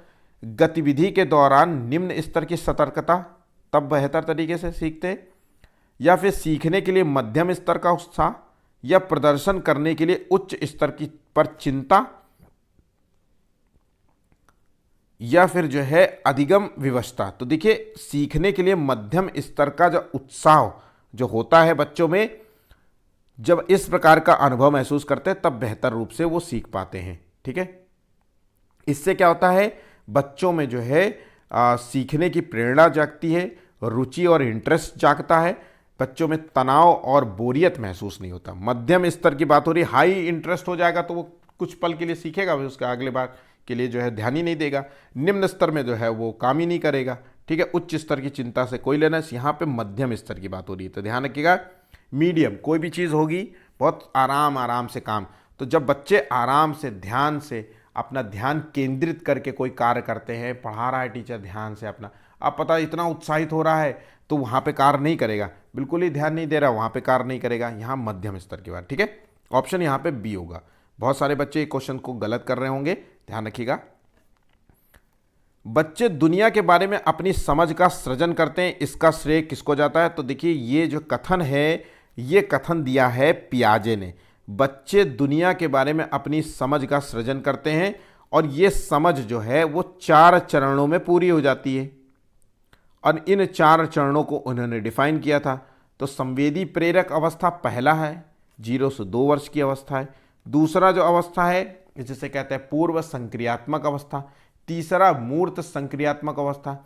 गतिविधि के दौरान निम्न स्तर की सतर्कता, तब बेहतर तरीके से सीखते हैं, या फिर सीखने के लिए मध्यम स्तर का उत्साह, या प्रदर्शन करने के लिए उच्च स्तर की पर चिंता, या फिर जो है अधिगम विवशता। तो देखिए, सीखने के लिए मध्यम स्तर का जो उत्साह जो होता है बच्चों में, जब इस प्रकार का अनुभव महसूस करते हैं तब बेहतर रूप से वो सीख पाते हैं। ठीक है, इससे क्या होता है, बच्चों में जो है सीखने की प्रेरणा जागती है, रुचि और इंटरेस्ट जागता है, बच्चों में तनाव और बोरियत महसूस नहीं होता। मध्यम स्तर की बात हो रही, हाई इंटरेस्ट हो जाएगा तो वो कुछ पल के लिए सीखेगा, फिर उसका अगले बार के लिए जो है ध्यान ही नहीं देगा। निम्न स्तर में जो है वो काम ही नहीं करेगा। ठीक है, उच्च स्तर की चिंता से कोई लेना, यहाँ पे मध्यम स्तर की बात हो रही है। तो ध्यान रखिएगा, मीडियम कोई भी चीज़ होगी बहुत आराम आराम से काम। तो जब बच्चे आराम से ध्यान से अपना ध्यान केंद्रित करके कोई कार्य करते हैं, पढ़ा रहा है टीचर ध्यान से अपना, अब पता इतना उत्साहित हो रहा है तो वहाँ पे कार्य नहीं करेगा, बिल्कुल ही ध्यान नहीं दे रहा, वहाँ पे कार्य नहीं करेगा। यहाँ मध्यम स्तर की बात। ठीक है, ऑप्शन यहाँ पे बी होगा। बहुत सारे बच्चे क्वेश्चन को गलत कर रहे होंगे, ध्यान रखिएगा। बच्चे दुनिया के बारे में अपनी समझ का सृजन करते हैं, इसका श्रेय किसको जाता है? तो देखिए, ये जो कथन है, ये कथन दिया है पियाजे ने। बच्चे दुनिया के बारे में अपनी समझ का सृजन करते हैं और ये समझ जो है वो 4 चरणों में पूरी हो जाती है, और इन 4 चरणों को उन्होंने डिफाइन किया था। तो संवेदी प्रेरक अवस्था पहला है, 0 से 2 वर्ष की अवस्था है। दूसरा जो अवस्था है जिसे कहते हैं पूर्व संक्रियात्मक अवस्था। तीसरा मूर्त संक्रियात्मक अवस्था।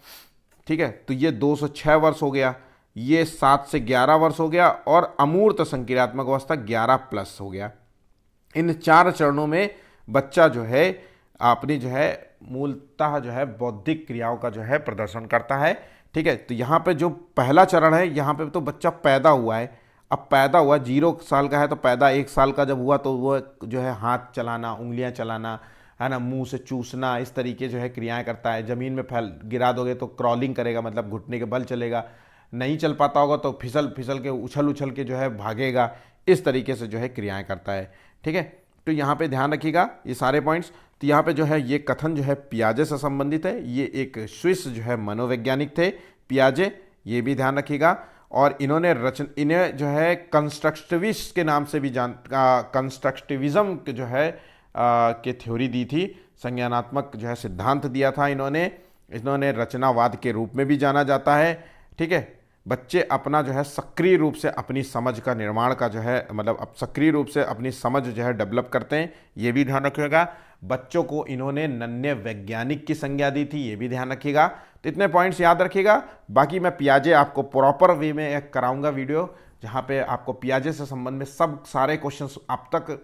ठीक है, तो ये 2 से 6 वर्ष हो गया, ये 7 से 11 वर्ष हो गया, और अमूर्त संक्रियात्मक अवस्था 11 प्लस हो गया। इन 4 चरणों में बच्चा जो है अपनी जो है मूलतः जो है बौद्धिक क्रियाओं का जो है प्रदर्शन करता है। ठीक है, तो यहाँ पे जो पहला चरण है, यहाँ पे तो बच्चा पैदा हुआ है। अब पैदा हुआ 0 साल का है, तो पैदा 1 साल का जब हुआ तो वो जो है हाथ चलाना, उंगलियां चलाना, है ना, मुंह से चूसना, इस तरीके जो है क्रियाएं करता है। ज़मीन में फैल गिरा दोगे तो क्रॉलिंग करेगा, मतलब घुटने के बल चलेगा। नहीं चल पाता होगा तो फिसल फिसल के उछल के जो है भागेगा। इस तरीके से जो है क्रियाएं करता है। ठीक है, तो यहाँ पे ध्यान रखिएगा ये सारे पॉइंट्स। तो यहाँ पे जो है ये कथन जो है पियाजे से संबंधित है। ये एक स्विस जो है मनोवैज्ञानिक थे पियाजे, ये भी ध्यान रखिएगा। और इन्होंने इन्हें जो है कंस्ट्रक्टिविस्ट के नाम से भी कंस्ट्रक्टिविज्म जो है के थ्योरी दी थी, संज्ञानात्मक जो है सिद्धांत दिया था इन्होंने रचनावाद के रूप में भी जाना जाता है। ठीक है, बच्चे अपना जो है सक्रिय रूप से अपनी समझ का निर्माण का जो है मतलब अब सक्रिय रूप से अपनी समझ जो है डेवलप करते हैं, ये भी ध्यान रखिएगा। बच्चों को इन्होंने नन्हे वैज्ञानिक की संज्ञा दी थी, ये भी ध्यान रखिएगा। तो इतने पॉइंट्स याद रखिएगा। बाकी मैं पियाजे आपको प्रॉपर वे में एक कराऊंगा वीडियो, जहाँ पे आपको पियाजे से संबंध में सब सारे क्वेश्चंस अब तक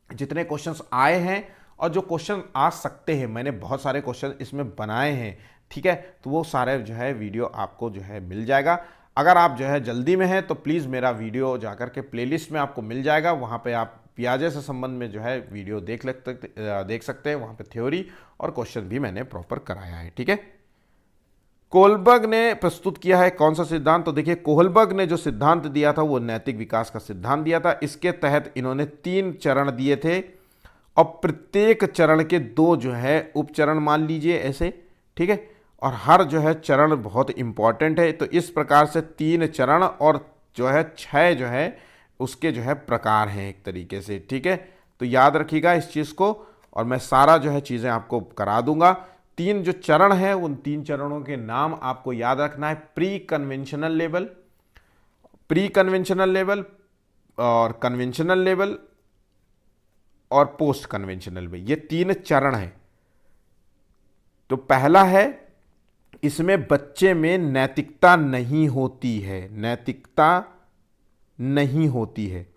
जितने क्वेश्चंस आए हैं और जो क्वेश्चन आ सकते हैं, मैंने बहुत सारे क्वेश्चन इसमें बनाए हैं। ठीक है, तो वो सारे जो है वीडियो आपको जो है मिल जाएगा। अगर आप जो है जल्दी में हैं तो प्लीज़ मेरा वीडियो जाकर के प्लेलिस्ट में आपको मिल जाएगा, वहाँ पे आप पियाजे से संबंध में जो है वीडियो देख सकते हैं। वहाँ पे थ्योरी और क्वेश्चन भी मैंने प्रॉपर कराया है। ठीक है, कोहलबर्ग ने प्रस्तुत किया है कौन सा सिद्धांत? तो देखिए, कोहलबर्ग ने जो सिद्धांत दिया था वो नैतिक विकास का सिद्धांत दिया था। इसके तहत इन्होंने 3 चरण दिए थे और प्रत्येक चरण के 2 जो है उपचरण मान लीजिए ऐसे। ठीक है, और हर जो है चरण बहुत इंपॉर्टेंट है। तो इस प्रकार से 3 चरण और जो है 6 जो है उसके जो है प्रकार हैं एक तरीके से। ठीक है, तो याद रखिएगा इस चीज़ को, और मैं सारा जो है चीज़ें आपको करा दूंगा। 3 जो चरण हैं उन 3 चरणों के नाम आपको याद रखना है। प्री कन्वेंशनल लेवल और कन्वेंशनल लेवल और पोस्ट कन्वेंशनल में, ये 3 चरण हैं। तो पहला है, इसमें बच्चे में नैतिकता नहीं होती है,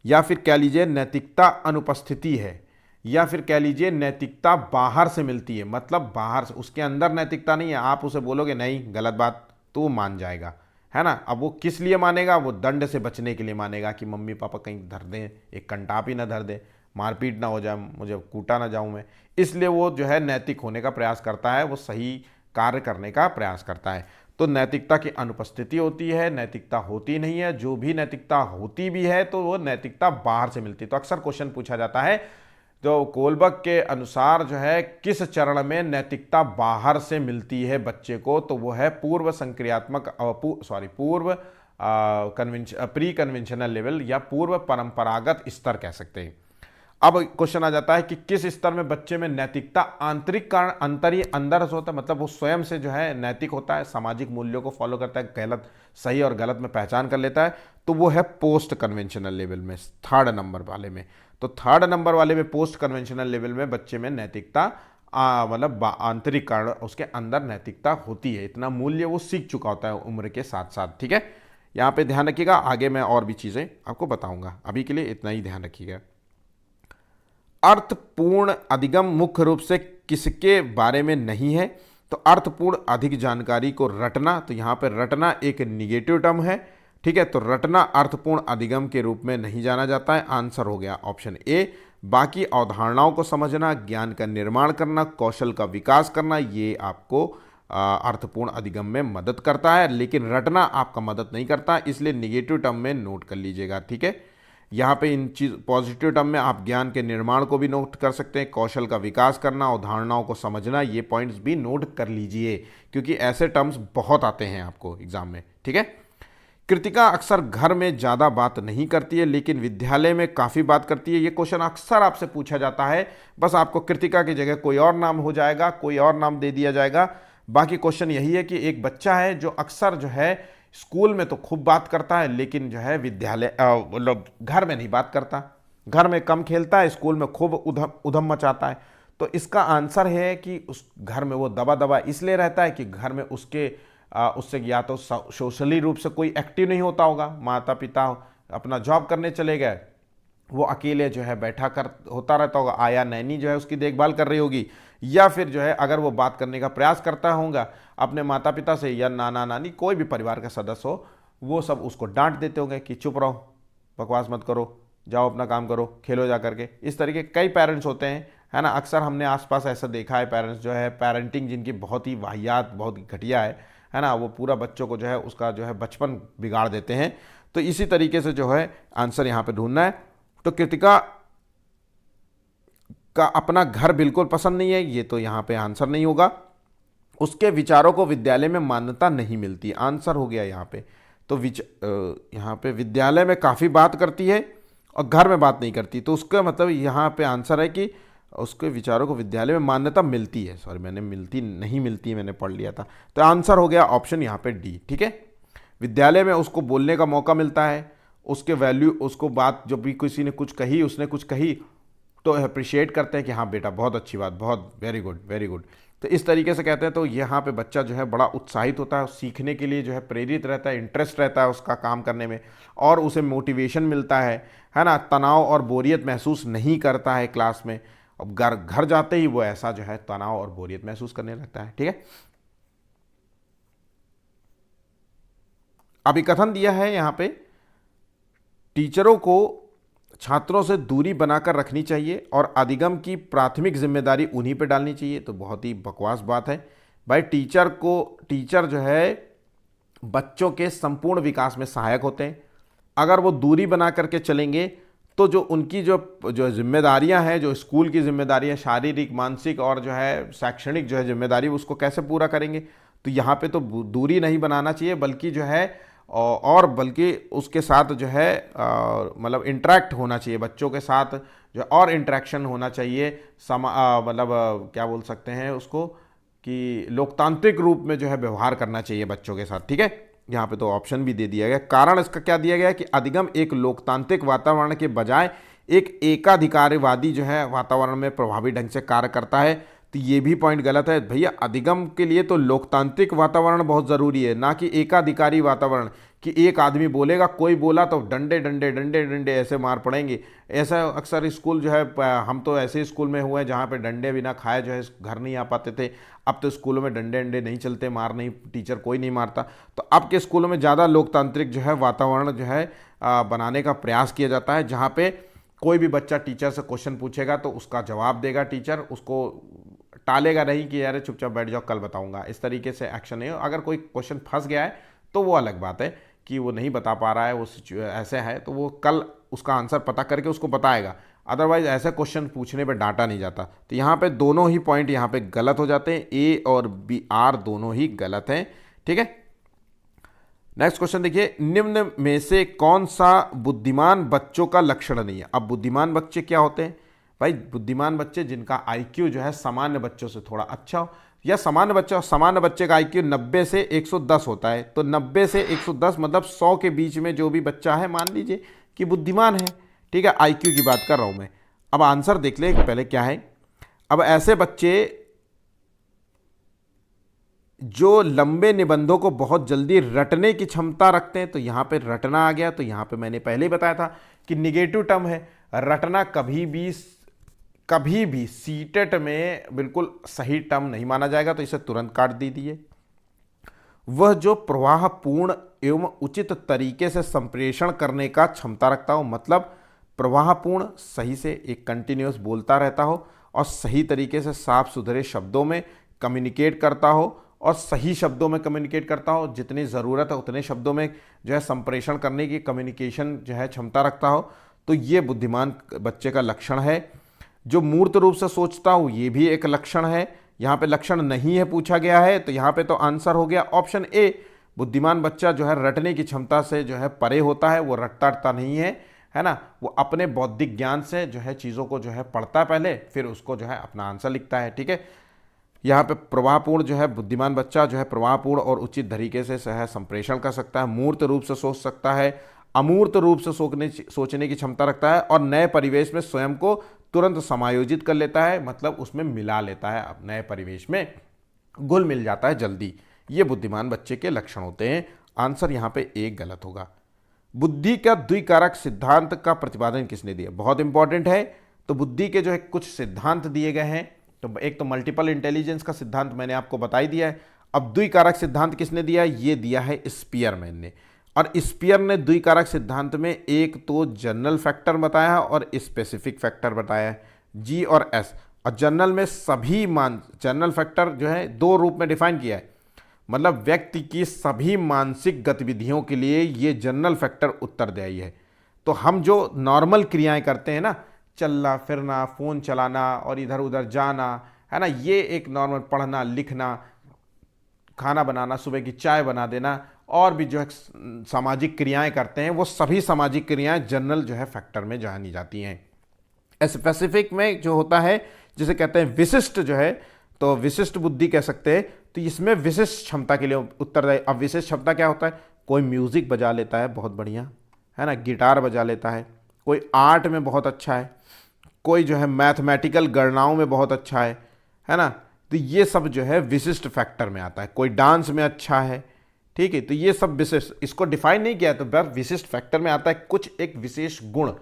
या फिर कह लीजिए नैतिकता अनुपस्थिति है, या फिर कह लीजिए नैतिकता बाहर से मिलती है। मतलब बाहर से, उसके अंदर नैतिकता नहीं है। आप उसे बोलोगे नहीं गलत बात तो वो मान जाएगा, है ना। अब वो किस लिए मानेगा? वो दंड से बचने के लिए मानेगा कि मम्मी पापा कहीं धर दें, एक कंटाप ही ना धर दें, मारपीट ना हो जाए, मुझे कूटा ना जाऊं मैं। इसलिए वो जो है नैतिक होने का प्रयास करता है, वो सही कार्य करने का प्रयास करता है। तो नैतिकता की अनुपस्थिति होती है, नैतिकता होती नहीं है। जो भी नैतिकता होती भी है तो वो नैतिकता बाहर से मिलती है। तो अक्सर क्वेश्चन पूछा जाता है, तो कोहलबर्ग के अनुसार जो है किस चरण में नैतिकता बाहर से मिलती है बच्चे को? तो वो है पूर्व प्री कन्वेंशनल लेवल या पूर्व परंपरागत स्तर कह सकते हैं। अब क्वेश्चन आ जाता है कि किस स्तर में बच्चे में नैतिकता आंतरिक कारण अंदर से होता है, मतलब वो स्वयं से जो है नैतिक होता है, सामाजिक मूल्यों को फॉलो करता है, गलत सही और गलत में पहचान कर लेता है, तो वो है पोस्ट कन्वेंशनल लेवल में, थर्ड नंबर वाले में। तो थर्ड नंबर वाले में पोस्ट कन्वेंशनल लेवल में बच्चे में नैतिकता मतलब आंतरिक कारण उसके अंदर नैतिकता होती है, इतना मूल्य वो सीख चुका होता है उम्र के साथ साथ। ठीक है, यहाँ पे ध्यान रखिएगा, आगे मैं और भी चीज़ें आपको बताऊंगा, अभी के लिए इतना ही ध्यान रखिएगा। अर्थपूर्ण अधिगम मुख्य रूप से किसके बारे में नहीं है? तो अर्थपूर्ण अधिक जानकारी को रटना, तो यहाँ पर रटना एक निगेटिव टर्म है। ठीक है, तो रटना अर्थपूर्ण अधिगम के रूप में नहीं जाना जाता है। आंसर हो गया ऑप्शन ए। बाकी अवधारणाओं को समझना, ज्ञान का निर्माण करना, कौशल का विकास करना, ये आपको अर्थपूर्ण अधिगम में मदद करता है, लेकिन रटना आपका मदद नहीं करता, इसलिए निगेटिव टर्म में नोट कर लीजिएगा। ठीक है, यहाँ पे इन चीज पॉजिटिव टर्म में आप ज्ञान के निर्माण को भी नोट कर सकते हैं, कौशल का विकास करना, अवधारणाओं को समझना, ये पॉइंट्स भी नोट कर लीजिए, क्योंकि ऐसे टर्म्स बहुत आते हैं आपको एग्जाम में। ठीक है, कृतिका अक्सर घर में ज़्यादा बात नहीं करती है, लेकिन विद्यालय में काफ़ी बात करती है। ये क्वेश्चन अक्सर आपसे पूछा जाता है, बस आपको कृतिका की जगह कोई और नाम हो जाएगा, कोई और नाम दे दिया जाएगा। बाकी क्वेश्चन यही है कि एक बच्चा है जो अक्सर जो है स्कूल में तो खूब बात करता है, लेकिन जो है विद्यालय मतलब घर में नहीं बात करता, घर में कम खेलता है, स्कूल में खूब उधम मचाता है। तो इसका आंसर है कि उस घर में वो दबा दबा इसलिए रहता है कि घर में उससे या तो सोशली रूप से कोई एक्टिव नहीं होता होगा, माता पिता अपना जॉब करने चले गए, वो अकेले जो है बैठा कर होता रहता होगा, आया नैनी जो है उसकी देखभाल कर रही होगी, या फिर जो है अगर वो बात करने का प्रयास करता होगा अपने माता पिता से या नाना नानी कोई भी परिवार का सदस्य हो, वो सब उसको डांट देते होंगे कि चुप रहो, बकवास मत करो, जाओ अपना काम करो, खेलो जा करके। इस तरीके कई पेरेंट्स होते हैं, है ना, अक्सर हमने आसपास ऐसा देखा है, पेरेंट्स जो है पेरेंटिंग जिनकी बहुत ही वाहियात, बहुत ही घटिया है ना, वो पूरा बच्चों को जो है उसका जो है बचपन बिगाड़ देते हैं। तो इसी तरीके से जो है आंसर यहाँ पे ढूंढना है। तो कृतिका का अपना घर बिल्कुल पसंद नहीं है, ये तो यहाँ पे आंसर नहीं होगा। उसके विचारों को विद्यालय में मान्यता नहीं मिलती, आंसर हो गया यहाँ पे। तो यहाँ पे विद्यालय में काफ़ी बात करती है और घर में बात नहीं करती, तो उसका मतलब यहाँ पे आंसर है कि उसके विचारों को विद्यालय में मान्यता मिलती है। सॉरी, मैंने मिलती नहीं मिलती मैंने पढ़ लिया था, तो आंसर हो गया ऑप्शन यहाँ पे डी। ठीक है, विद्यालय में उसको बोलने का मौका मिलता है, उसके वैल्यू, उसको बात जब भी किसी ने कुछ कही, उसने कुछ कही तो अप्रिशिएट करते हैं कि हाँ बेटा बहुत अच्छी बात, बहुत वेरी गुड वेरी गुड, तो इस तरीके से कहते हैं। तो यहाँ पे बच्चा जो है बड़ा उत्साहित होता है, सीखने के लिए जो है प्रेरित रहता है, इंटरेस्ट रहता है उसका काम करने में, और उसे मोटिवेशन मिलता है ना, तनाव और बोरियत महसूस नहीं करता है क्लास में। अब घर जाते ही वो ऐसा जो है तनाव और बोरियत महसूस करने लगता है। ठीक है, अभी कथन दिया है यहाँ पे, टीचरों को छात्रों से दूरी बनाकर रखनी चाहिए और अधिगम की प्राथमिक जिम्मेदारी उन्हीं पे डालनी चाहिए। तो बहुत ही बकवास बात है भाई। टीचर जो है बच्चों के संपूर्ण विकास में सहायक होते हैं, अगर वो दूरी बना करके चलेंगे तो जो उनकी जो जिम्मेदारियां हैं, जो स्कूल की जिम्मेदारियां, शारीरिक, मानसिक और जो है शैक्षणिक जो है जिम्मेदारी, उसको कैसे पूरा करेंगे। तो यहाँ पे तो दूरी नहीं बनाना चाहिए, बल्कि जो है और बल्कि उसके साथ जो है मतलब इंटरेक्ट होना चाहिए बच्चों के साथ, जो और इंटरेक्शन होना चाहिए, मतलब क्या बोल सकते हैं उसको, कि लोकतांत्रिक रूप में जो है व्यवहार करना चाहिए बच्चों के साथ। ठीक है, यहाँ पे तो ऑप्शन भी दे दिया गया। कारण इसका क्या दिया गया कि अधिगम एक लोकतांत्रिक वातावरण के बजाय एक एकाधिकारवादी जो है वातावरण में प्रभावी ढंग से कार्य करता है। तो ये भी पॉइंट गलत है भैया। अधिगम के लिए तो लोकतांत्रिक वातावरण बहुत ज़रूरी है, ना कि एकाधिकारी वातावरण, कि एक आदमी बोलेगा, कोई बोला तो डंडे डंडे डंडे डंडे ऐसे मार पड़ेंगे। ऐसा अक्सर स्कूल जो है, हम तो ऐसे स्कूल में हुए हैं जहाँ पे डंडे बिना खाए जो है घर नहीं आ पाते थे। अब तो स्कूलों में डंडे डंडे नहीं चलते, मार नहीं, टीचर कोई नहीं मारता। तो अब के स्कूलों में ज़्यादा लोकतांत्रिक जो है वातावरण जो है बनाने का प्रयास किया जाता है, जहाँ पे कोई भी बच्चा टीचर से क्वेश्चन पूछेगा तो उसका जवाब देगा टीचर, उसको टालेगा नहीं कि यार चुपचाप बैठ जाओ कल बताऊंगा। इस तरीके से एक्शन है। अगर कोई क्वेश्चन फंस गया है तो वो अलग बात है कि वो नहीं बता पा रहा है, वो ऐसे है, तो वो कल उसका आंसर पता करके उसको बताएगा। अदरवाइज ऐसे क्वेश्चन पूछने पे डांटा नहीं जाता। तो यहाँ पे दोनों ही पॉइंट यहाँ पे गलत हो जाते हैं, ए और बी आर दोनों ही गलत हैं। ठीक है, नेक्स्ट क्वेश्चन देखिए, निम्न में से कौन सा बुद्धिमान बच्चों का लक्षण नहीं है। अब बुद्धिमान बच्चे क्या होते हैं, भाई बुद्धिमान बच्चे जिनका आईक्यू जो है सामान्य बच्चों से थोड़ा अच्छा हो, या सामान्य बच्चे का आईक्यू 90 से 110 होता है, तो 90 से 110 मतलब 100 के बीच में जो भी बच्चा है मान लीजिए कि बुद्धिमान है। ठीक है, आईक्यू की बात कर रहा हूं मैं। अब आंसर देख ले पहले क्या है। अब ऐसे बच्चे जो लंबे निबंधों को बहुत जल्दी रटने की क्षमता रखते हैं, तो यहां पे रटना आ गया। तो यहां पे मैंने पहले ही बताया था कि निगेटिव टर्म है, रटना कभी भी सीटेट में बिल्कुल सही टर्म नहीं माना जाएगा, तो इसे तुरंत काट दीजिए। वह जो प्रवाहपूर्ण एवं उचित तरीके से संप्रेषण करने का क्षमता रखता हो, मतलब प्रवाहपूर्ण, सही से एक कंटिन्यूअस बोलता रहता हो और सही तरीके से साफ सुथरे शब्दों में कम्युनिकेट करता हो और सही शब्दों में कम्युनिकेट करता हो, जितनी ज़रूरत है उतने शब्दों में जो है संप्रेषण करने की कम्युनिकेशन जो है क्षमता रखता हो, तो ये बुद्धिमान बच्चे का लक्षण है। जो मूर्त रूप से सोचता हूँ, ये भी एक लक्षण है। यहाँ पे लक्षण नहीं है पूछा गया है, तो यहाँ पे तो आंसर हो गया ऑप्शन ए। बुद्धिमान बच्चा जो है रटने की क्षमता से जो है परे होता है, वो रटता नहीं है ना, वो अपने बौद्धिक ज्ञान से जो है चीज़ों को जो है पढ़ता है पहले, फिर उसको जो है अपना आंसर लिखता है। ठीक है, यहाँ पे प्रवाहपूर्ण जो है बुद्धिमान बच्चा जो है प्रवाहपूर्ण और उचित तरीके से है संप्रेषण कर सकता है, मूर्त रूप से सोच सकता है, अमूर्त रूप से सोचने की क्षमता रखता है और नए परिवेश में स्वयं को तुरंत समायोजित कर लेता है, मतलब उसमें मिला लेता है, अब नए परिवेश में घुल मिल जाता है जल्दी। ये बुद्धिमान बच्चे के लक्षण होते हैं। आंसर यहाँ पे एक गलत होगा। बुद्धि का द्विकारक सिद्धांत का प्रतिपादन किसने दिया? बहुत इंपॉर्टेंट है। तो बुद्धि के जो है कुछ सिद्धांत दिए गए हैं। तो एक तो मल्टीपल इंटेलिजेंस का सिद्धांत मैंने आपको बता ही दिया है। अब द्विकारक सिद्धांत किसने दिया? ये दिया है स्पीयरमैन ने। और स्पीयर ने द्विकारक सिद्धांत में एक तो जनरल फैक्टर बताया और स्पेसिफिक फैक्टर बताया है, जी और एस। और जनरल में सभी जनरल फैक्टर जो है दो रूप में डिफाइन किया है, मतलब व्यक्ति की सभी मानसिक गतिविधियों के लिए ये जनरल फैक्टर उत्तरदायी है। तो हम जो नॉर्मल क्रियाएं करते हैं ना, चलना फिरना, फ़ोन चलाना और इधर उधर जाना, है ना, ये एक नॉर्मल पढ़ना लिखना, खाना बनाना, सुबह की चाय बना देना, और भी जो है सामाजिक क्रियाएं करते हैं, वो सभी सामाजिक क्रियाएं जनरल जो है फैक्टर में जानी जाती हैं। स्पेसिफिक में जो होता है जिसे कहते हैं विशिष्ट जो है, तो विशिष्ट बुद्धि कह सकते हैं। तो इसमें विशिष्ट क्षमता के लिए उत्तरदायी। अब विशिष्ट क्षमता क्या होता है? कोई म्यूजिक बजा लेता है बहुत बढ़िया, है ना, गिटार बजा लेता है, कोई आर्ट में बहुत अच्छा है, कोई जो है मैथमेटिकल गणनाओं में बहुत अच्छा है ना, तो ये सब जो है विशिष्ट फैक्टर में आता है। कोई डांस में अच्छा है, ठीक है, तो ये सब विशिष्ट, इसको डिफाइन नहीं किया है, तो बस विशिष्ट फैक्टर में आता है। कुछ एक विशेष गुण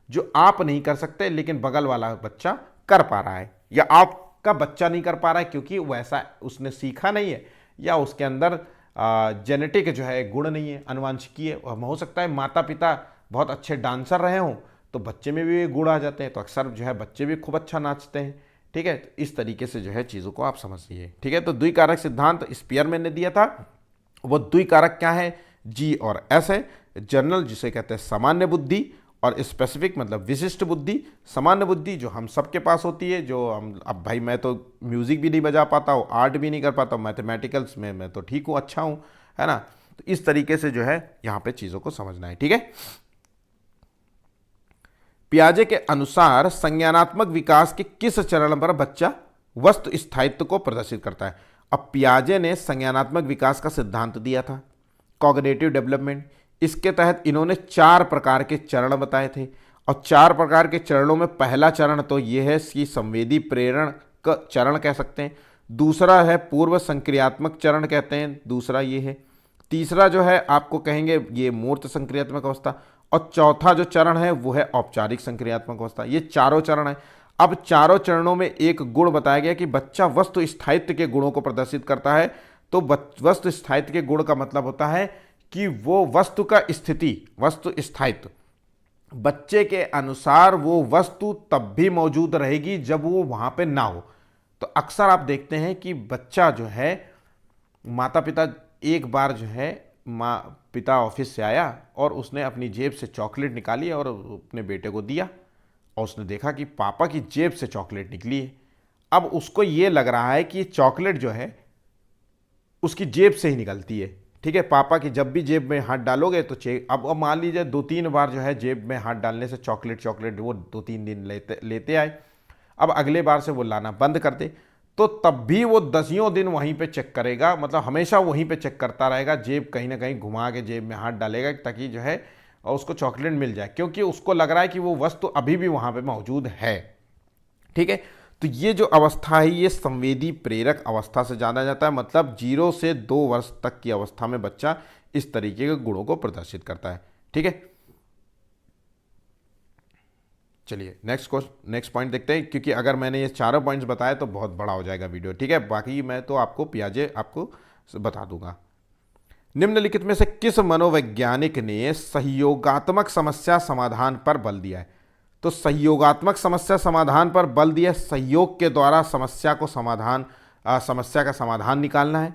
जो आप नहीं कर सकते लेकिन बगल वाला बच्चा कर पा रहा है, या आपका बच्चा नहीं कर पा रहा है क्योंकि वैसा उसने सीखा नहीं है, या उसके अंदर जेनेटिक जो है गुण नहीं है, अनुवांशिकीय हो सकता है। माता पिता बहुत अच्छे डांसर रहे हों तो बच्चे में भी गुण आ जाते हैं, तो अक्सर जो है बच्चे भी खूब अच्छा नाचते हैं। ठीक है, तो इस तरीके से जो है चीज़ों को आप समझिए। ठीक है, तो द्विकारक सिद्धांत स्पीयरमैन ने दिया था। वो द्विकारक क्या है? जी और एस है। जनरल जिसे कहते हैं सामान्य बुद्धि, और स्पेसिफिक मतलब विशिष्ट बुद्धि। सामान्य बुद्धि जो हम सबके पास होती है, जो हम, अब भाई मैं तो म्यूजिक भी नहीं बजा पाता हूँ, आर्ट भी नहीं कर पाता हूँ, मैथमेटिकल्स में मैं तो ठीक हूँ, अच्छा हूँ, है ना। तो इस तरीके से जो है यहाँ पे चीज़ों को समझना है। ठीक है, पियाजे के अनुसार संज्ञानात्मक विकास के किस चरण पर बच्चा वस्तु स्थायित्व को प्रदर्शित करता है? अब पियाजे ने संज्ञानात्मक विकास का सिद्धांत दिया था, कॉग्निटिव डेवलपमेंट। इसके तहत इन्होंने 4 प्रकार के चरण बताए थे, और 4 प्रकार के चरणों में पहला चरण तो ये है कि संवेदी प्रेरण का चरण कह सकते हैं, दूसरा है पूर्व संक्रियात्मक चरण कहते हैं, दूसरा ये है, तीसरा जो है आपको कहेंगे ये मूर्त संक्रियात्मक अवस्था, और चौथा जो चरण है वो है औपचारिक संक्रियात्मक अवस्था। ये चारों चरण है। अब चारों चरणों में एक गुण बताया गया कि बच्चा वस्तु स्थायित्व के गुणों को प्रदर्शित करता है। तो वस्तु स्थायित्व के गुण का मतलब होता है कि वो वस्तु का स्थिति, वस्तु स्थायित्व, बच्चे के अनुसार वो वस्तु तब भी मौजूद रहेगी जब वो वहां पे ना हो। तो अक्सर आप देखते हैं कि बच्चा जो है, माता पिता, एक बार जो है माँ पिता ऑफिस से आया और उसने अपनी जेब से चॉकलेट निकाली और अपने बेटे को दिया, और उसने देखा कि पापा की जेब से चॉकलेट निकली है। अब उसको ये लग रहा है कि चॉकलेट जो है उसकी जेब से ही निकलती है। ठीक है, पापा की जब भी जेब में हाथ डालोगे तो अब मान लीजिए 2-3 बार जो है जेब में हाथ डालने से चॉकलेट वो 2-3 दिन लेते आए, अब अगले बार से वो लाना बंद कर दे, तो तब भी वो दसियों दिन वहीं पे चेक करेगा, मतलब हमेशा वहीं पे चेक करता रहेगा, जेब कहीं ना कहीं घुमा के जेब में हाथ डालेगा ताकि जो है और उसको चॉकलेट मिल जाए, क्योंकि उसको लग रहा है कि वो वस्तु अभी भी वहां पे मौजूद है। ठीक है, तो ये जो अवस्था है ये संवेदी प्रेरक अवस्था से जाना जाता है, मतलब 0 से 2 वर्ष तक की अवस्था में बच्चा इस तरीके के गुणों को प्रदर्शित करता है। ठीक है, चलिए नेक्स्ट पॉइंट देखते हैं, क्योंकि अगर मैंने ये चारों पॉइंट्स बताए तो बहुत बड़ा हो जाएगा वीडियो। ठीक है, बाकी मैं तो आपको पियाजे आपको बता दूंगा। निम्नलिखित में से किस मनोवैज्ञानिक ने सहयोगात्मक समस्या समाधान पर बल दिया है? तो सहयोगात्मक समस्या समाधान पर बल दिया, सहयोग के द्वारा समस्या का समाधान निकालना है।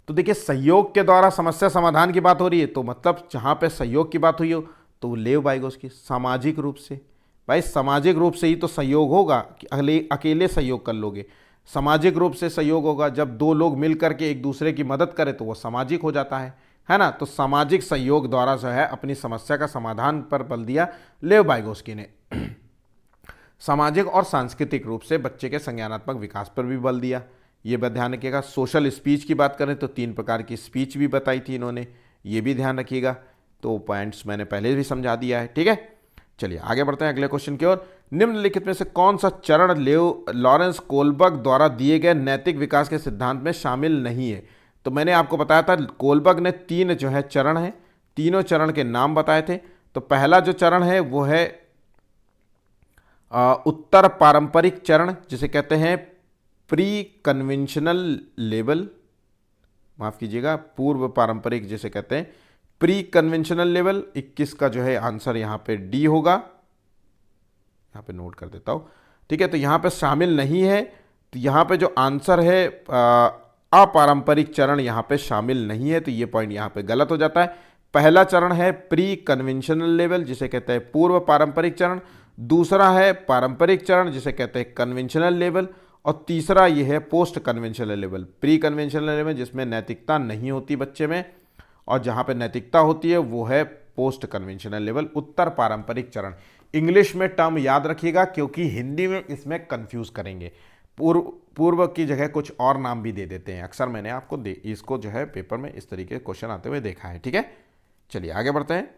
तो देखिए, सहयोग के द्वारा समस्या समाधान की बात हो रही है, तो मतलब जहां पे सहयोग की बात हुई हो तो लेव वाइगोस्की सामाजिक रूप से, भाई सामाजिक रूप से ही तो सहयोग होगा कि अकेले सहयोग कर लोगे। सामाजिक रूप से सहयोग होगा जब दो लोग मिल करके एक दूसरे की मदद करें तो वो सामाजिक हो जाता है ना। तो सामाजिक सहयोग द्वारा जो है अपनी समस्या का समाधान पर बल दिया लेव वाइगोस्की ने। सामाजिक और सांस्कृतिक रूप से बच्चे के संज्ञानात्मक विकास पर भी बल दिया, ये बात ध्यान रखिएगा। सोशल स्पीच की बात करें तो 3 प्रकार की स्पीच भी बताई थी इन्होंने, ये भी ध्यान रखिएगा। तो पॉइंट्स मैंने पहले भी समझा दिया है। ठीक है, चलिए आगे बढ़ते हैं अगले क्वेश्चन की ओर। निम्नलिखित में से कौन सा चरण लॉरेंस कोलबर्ग द्वारा दिए गए नैतिक विकास के सिद्धांत में शामिल नहीं है? तो मैंने आपको बताया था कोलबर्ग ने 3 जो है चरण है, तीनों चरण के नाम बताए थे। तो पहला जो चरण है वो है उत्तर पारंपरिक चरण, जिसे कहते हैं प्री कन्वेंशनल लेवल, माफ कीजिएगा पूर्व पारंपरिक जिसे कहते हैं प्री कन्वेंशनल लेवल। 21 का जो है आंसर यहां पे डी होगा, यहां पे नोट कर देता हूं। ठीक है, तो यहां पे शामिल नहीं है, तो यहां पे जो आंसर है अपारंपरिक चरण यहां पे शामिल नहीं है, तो ये पॉइंट यहां पे गलत हो जाता है। पहला चरण है प्री कन्वेंशनल लेवल, जिसे कहते हैं पूर्व पारंपरिक चरण। दूसरा है पारंपरिक चरण, जिसे कहते हैं कन्वेंशनल लेवल। और तीसरा ये है post conventional level. Pre conventional level जिसमें नैतिकता नहीं होती बच्चे में, और जहां पे नैतिकता होती है वो है पोस्ट कन्वेंशनल लेवल, उत्तर पारंपरिक चरण। इंग्लिश में टर्म याद रखिएगा, क्योंकि हिंदी में इसमें कंफ्यूज करेंगे। पूर्व की जगह कुछ और नाम भी दे देते हैं अक्सर, मैंने आपको इसको जो है पेपर में इस तरीके के क्वेश्चन आते हुए देखा है। ठीक है, चलिए आगे बढ़ते हैं।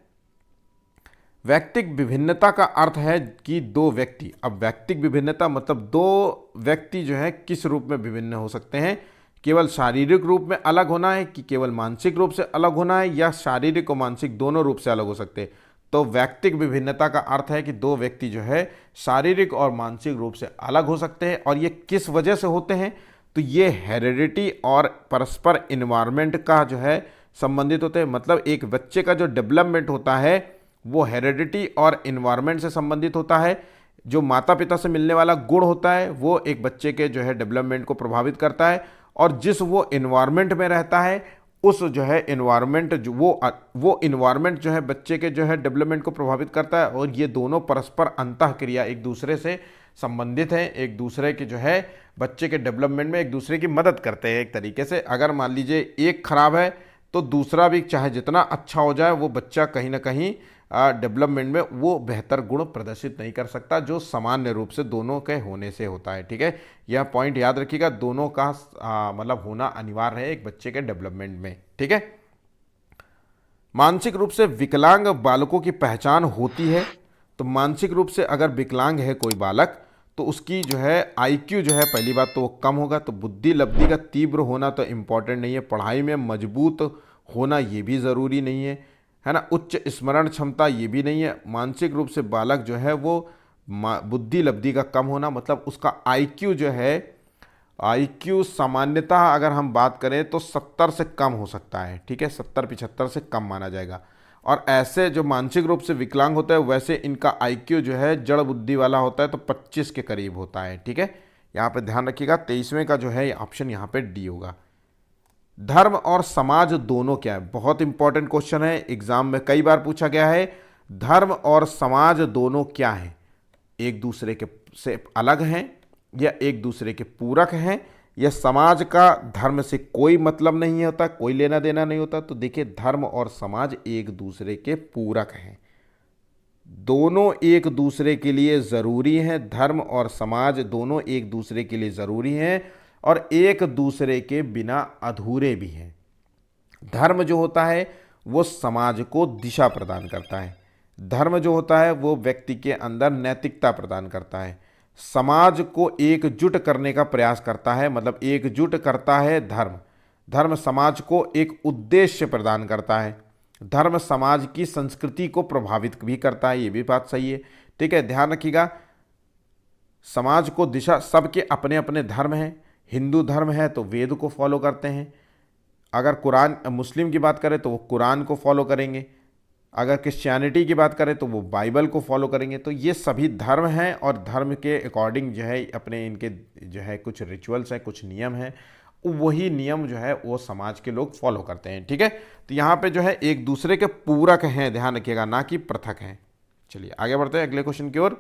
व्यक्तिक विभिन्नता का अर्थ है कि 2 व्यक्ति, अब व्यक्तिक विभिन्नता मतलब 2 व्यक्ति जो है किस रूप में विभिन्न हो सकते हैं? केवल शारीरिक रूप में अलग होना है कि केवल मानसिक रूप से अलग होना है, या शारीरिक और मानसिक दोनों रूप से अलग हो सकते हैं? तो व्यक्तिक विभिन्नता का अर्थ है कि 2 व्यक्ति जो है शारीरिक और मानसिक रूप से अलग हो सकते हैं। और ये किस वजह से होते हैं? तो ये हेरिडिटी और परस्पर इन्वायरमेंट का जो है संबंधित होते हैं। मतलब एक बच्चे का जो डेवलपमेंट होता है वो हेरिडिटी और इन्वायरमेंट से संबंधित होता है। जो माता पिता से मिलने वाला गुण होता है वो एक बच्चे के जो है डेवलपमेंट को प्रभावित करता है, और जिस वो इन्वायरमेंट में रहता है उस जो है इन्वायरमेंट जो वो इन्वायरमेंट जो है बच्चे के जो है डेवलपमेंट को प्रभावित करता है। और ये दोनों परस्पर अंतःक्रिया एक दूसरे से संबंधित हैं, एक दूसरे के जो है बच्चे के डेवलपमेंट में एक दूसरे की मदद करते हैं एक तरीके से। अगर मान लीजिए एक खराब है तो दूसरा भी चाहे जितना अच्छा हो जाए वो बच्चा कहीं ना कहीं डेवलपमेंट में वो बेहतर गुण प्रदर्शित नहीं कर सकता, जो सामान्य रूप से दोनों के होने से होता है। ठीक है, यह पॉइंट याद रखिएगा, दोनों का मतलब होना अनिवार्य है एक बच्चे के डेवलपमेंट में। ठीक है, मानसिक रूप से विकलांग बालकों की पहचान होती है। तो मानसिक रूप से अगर विकलांग है कोई बालक तो उसकी जो है IQ जो है पहली बात तो वो कम होगा। तो बुद्धि लब्धि का तीव्र होना तो इम्पॉर्टेंट नहीं है, पढ़ाई में मजबूत होना ये भी ज़रूरी नहीं है ना। उच्च स्मरण क्षमता ये भी नहीं है। मानसिक रूप से बालक जो है वो बुद्धि लब्धि का कम होना, मतलब उसका IQ जो है IQ सामान्यतः अगर हम बात करें तो 70 से कम हो सकता है। ठीक है, 70-75 से कम माना जाएगा। और ऐसे जो मानसिक रूप से विकलांग होता है वैसे इनका IQ जो है जड़ बुद्धि वाला होता है, तो 25 के करीब होता है। ठीक है, यहाँ पे ध्यान रखिएगा 23वें का जो है ऑप्शन यहाँ पे डी होगा। धर्म और समाज दोनों क्या है? बहुत इंपॉर्टेंट क्वेश्चन है, एग्जाम में कई बार पूछा गया है। धर्म और समाज दोनों क्या है? एक दूसरे के से अलग हैं या एक दूसरे के पूरक हैं, या समाज का धर्म से कोई मतलब नहीं होता, कोई लेना देना नहीं होता? तो देखिए धर्म और समाज एक दूसरे के पूरक हैं। दोनों एक दूसरे के लिए ज़रूरी हैं, धर्म और समाज दोनों एक दूसरे के लिए ज़रूरी हैं और एक दूसरे के बिना अधूरे भी हैं। धर्म जो होता है वो समाज को दिशा प्रदान करता है, धर्म जो होता है वो व्यक्ति के अंदर नैतिकता प्रदान करता है, समाज को एकजुट करने का प्रयास करता है, मतलब एकजुट करता है धर्म। धर्म समाज को एक उद्देश्य प्रदान करता है, धर्म समाज की संस्कृति को प्रभावित भी करता है, ये भी बात सही है। ठीक है, ध्यान रखिएगा, समाज को दिशा, सबके अपने अपने धर्म हैं। हिंदू धर्म है तो वेद को फॉलो करते हैं, अगर कुरान, मुस्लिम की बात करें तो वो कुरान को फॉलो करेंगे, अगर क्रिश्चियनिटी की बात करें तो वो बाइबल को फॉलो करेंगे। तो ये सभी धर्म हैं और धर्म के अकॉर्डिंग जो है अपने इनके जो है कुछ रिचुअल्स हैं, कुछ नियम हैं, वही नियम जो है वो समाज के लोग फॉलो करते हैं। ठीक है, तो यहाँ पे जो है एक दूसरे के पूरक हैं, ध्यान रखिएगा, ना कि पृथक हैं। चलिए आगे बढ़ते हैं अगले क्वेश्चन की ओर।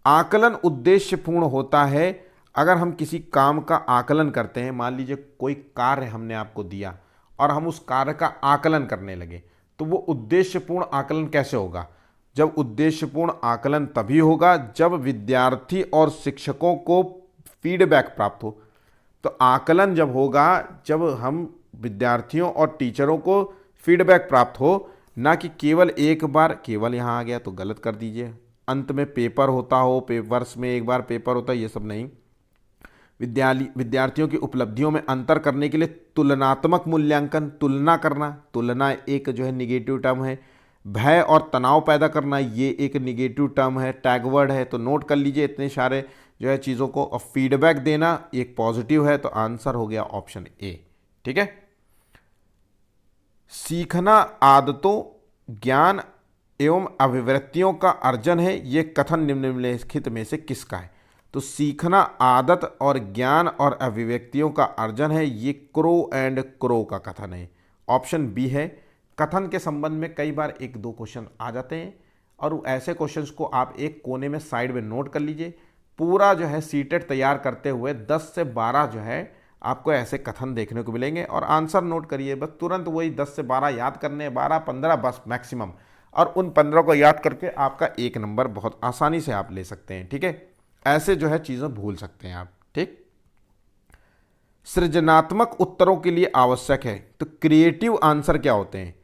आकलन उद्देश्यपूर्ण होता है अगर हम किसी काम का आकलन करते हैं। मान लीजिए कोई कार्य हमने आपको दिया और हम उस कार्य का आकलन करने लगे, तो वो उद्देश्यपूर्ण आकलन कैसे होगा? जब उद्देश्यपूर्ण आकलन तभी होगा जब विद्यार्थी और शिक्षकों को फीडबैक प्राप्त हो। तो आकलन जब होगा जब हम विद्यार्थियों और टीचरों को फीडबैक प्राप्त हो, ना कि केवल एक बार, केवल यहाँ आ गया तो गलत कर दीजिए, अंत में पेपर होता हो, वर्ष में एक बार पेपर होता है, ये सब नहीं। विद्यार्थियों की उपलब्धियों में अंतर करने के लिए तुलनात्मक मूल्यांकन, तुलना करना, तुलना एक जो है निगेटिव टर्म है। भय और तनाव पैदा करना, ये एक निगेटिव टर्म है, टैग वर्ड है, तो नोट कर लीजिए इतने सारे जो है चीज़ों को। और फीडबैक देना एक पॉजिटिव है, तो आंसर हो गया ऑप्शन ए। ठीक है, सीखना आदतों, ज्ञान एवं अभिवृत्तियों का अर्जन है, ये कथन निम्नलिखित में से किसका है? तो सीखना आदत और ज्ञान और अभिव्यक्तियों का अर्जन है, ये क्रो एंड क्रो का कथन है, ऑप्शन बी है। कथन के संबंध में कई बार एक दो क्वेश्चन आ जाते हैं और ऐसे क्वेश्चंस को आप एक कोने में साइड में नोट कर लीजिए। पूरा जो है सीटेट तैयार करते हुए 10 से 12 जो है आपको ऐसे कथन देखने को मिलेंगे और आंसर नोट करिए, बस तुरंत वही 10 से 12 याद करने, 12-15 बस मैक्सिमम, और उन 15 को याद करके आपका एक नंबर बहुत आसानी से आप ले सकते हैं। ठीक है, ऐसे जो है चीज़ें भूल सकते हैं आप। ठीक, सृजनात्मक उत्तरों के लिए आवश्यक है, तो क्रिएटिव आंसर क्या होते हैं?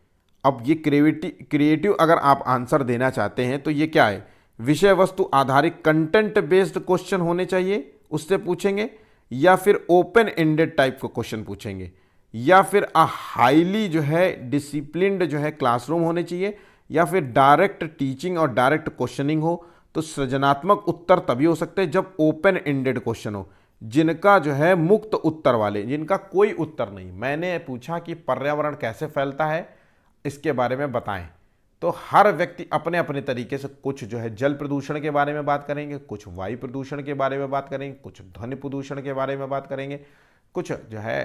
अब ये क्रिएटिव अगर आप आंसर देना चाहते हैं तो ये क्या है? विषय वस्तु आधारित कंटेंट बेस्ड क्वेश्चन होने चाहिए, उससे पूछेंगे, या फिर ओपन एंडेड टाइप का क्वेश्चन पूछेंगे, या फिर हाईली जो है डिसिप्लिन्ड जो है क्लासरूम होने चाहिए, या फिर डायरेक्ट टीचिंग और डायरेक्ट क्वेश्चनिंग हो। तो सृजनात्मक उत्तर तभी हो सकते हैं जब ओपन एंडेड क्वेश्चन हो, जिनका जो है मुक्त उत्तर वाले, जिनका कोई उत्तर नहीं। मैंने पूछा कि पर्यावरण कैसे फैलता है, इसके बारे में बताएं, तो हर व्यक्ति अपने अपने तरीके से, कुछ जो है जल प्रदूषण के बारे में बात करेंगे, कुछ वायु प्रदूषण के बारे में बात करेंगे, कुछ ध्वनि प्रदूषण के बारे में बात करेंगे, कुछ जो है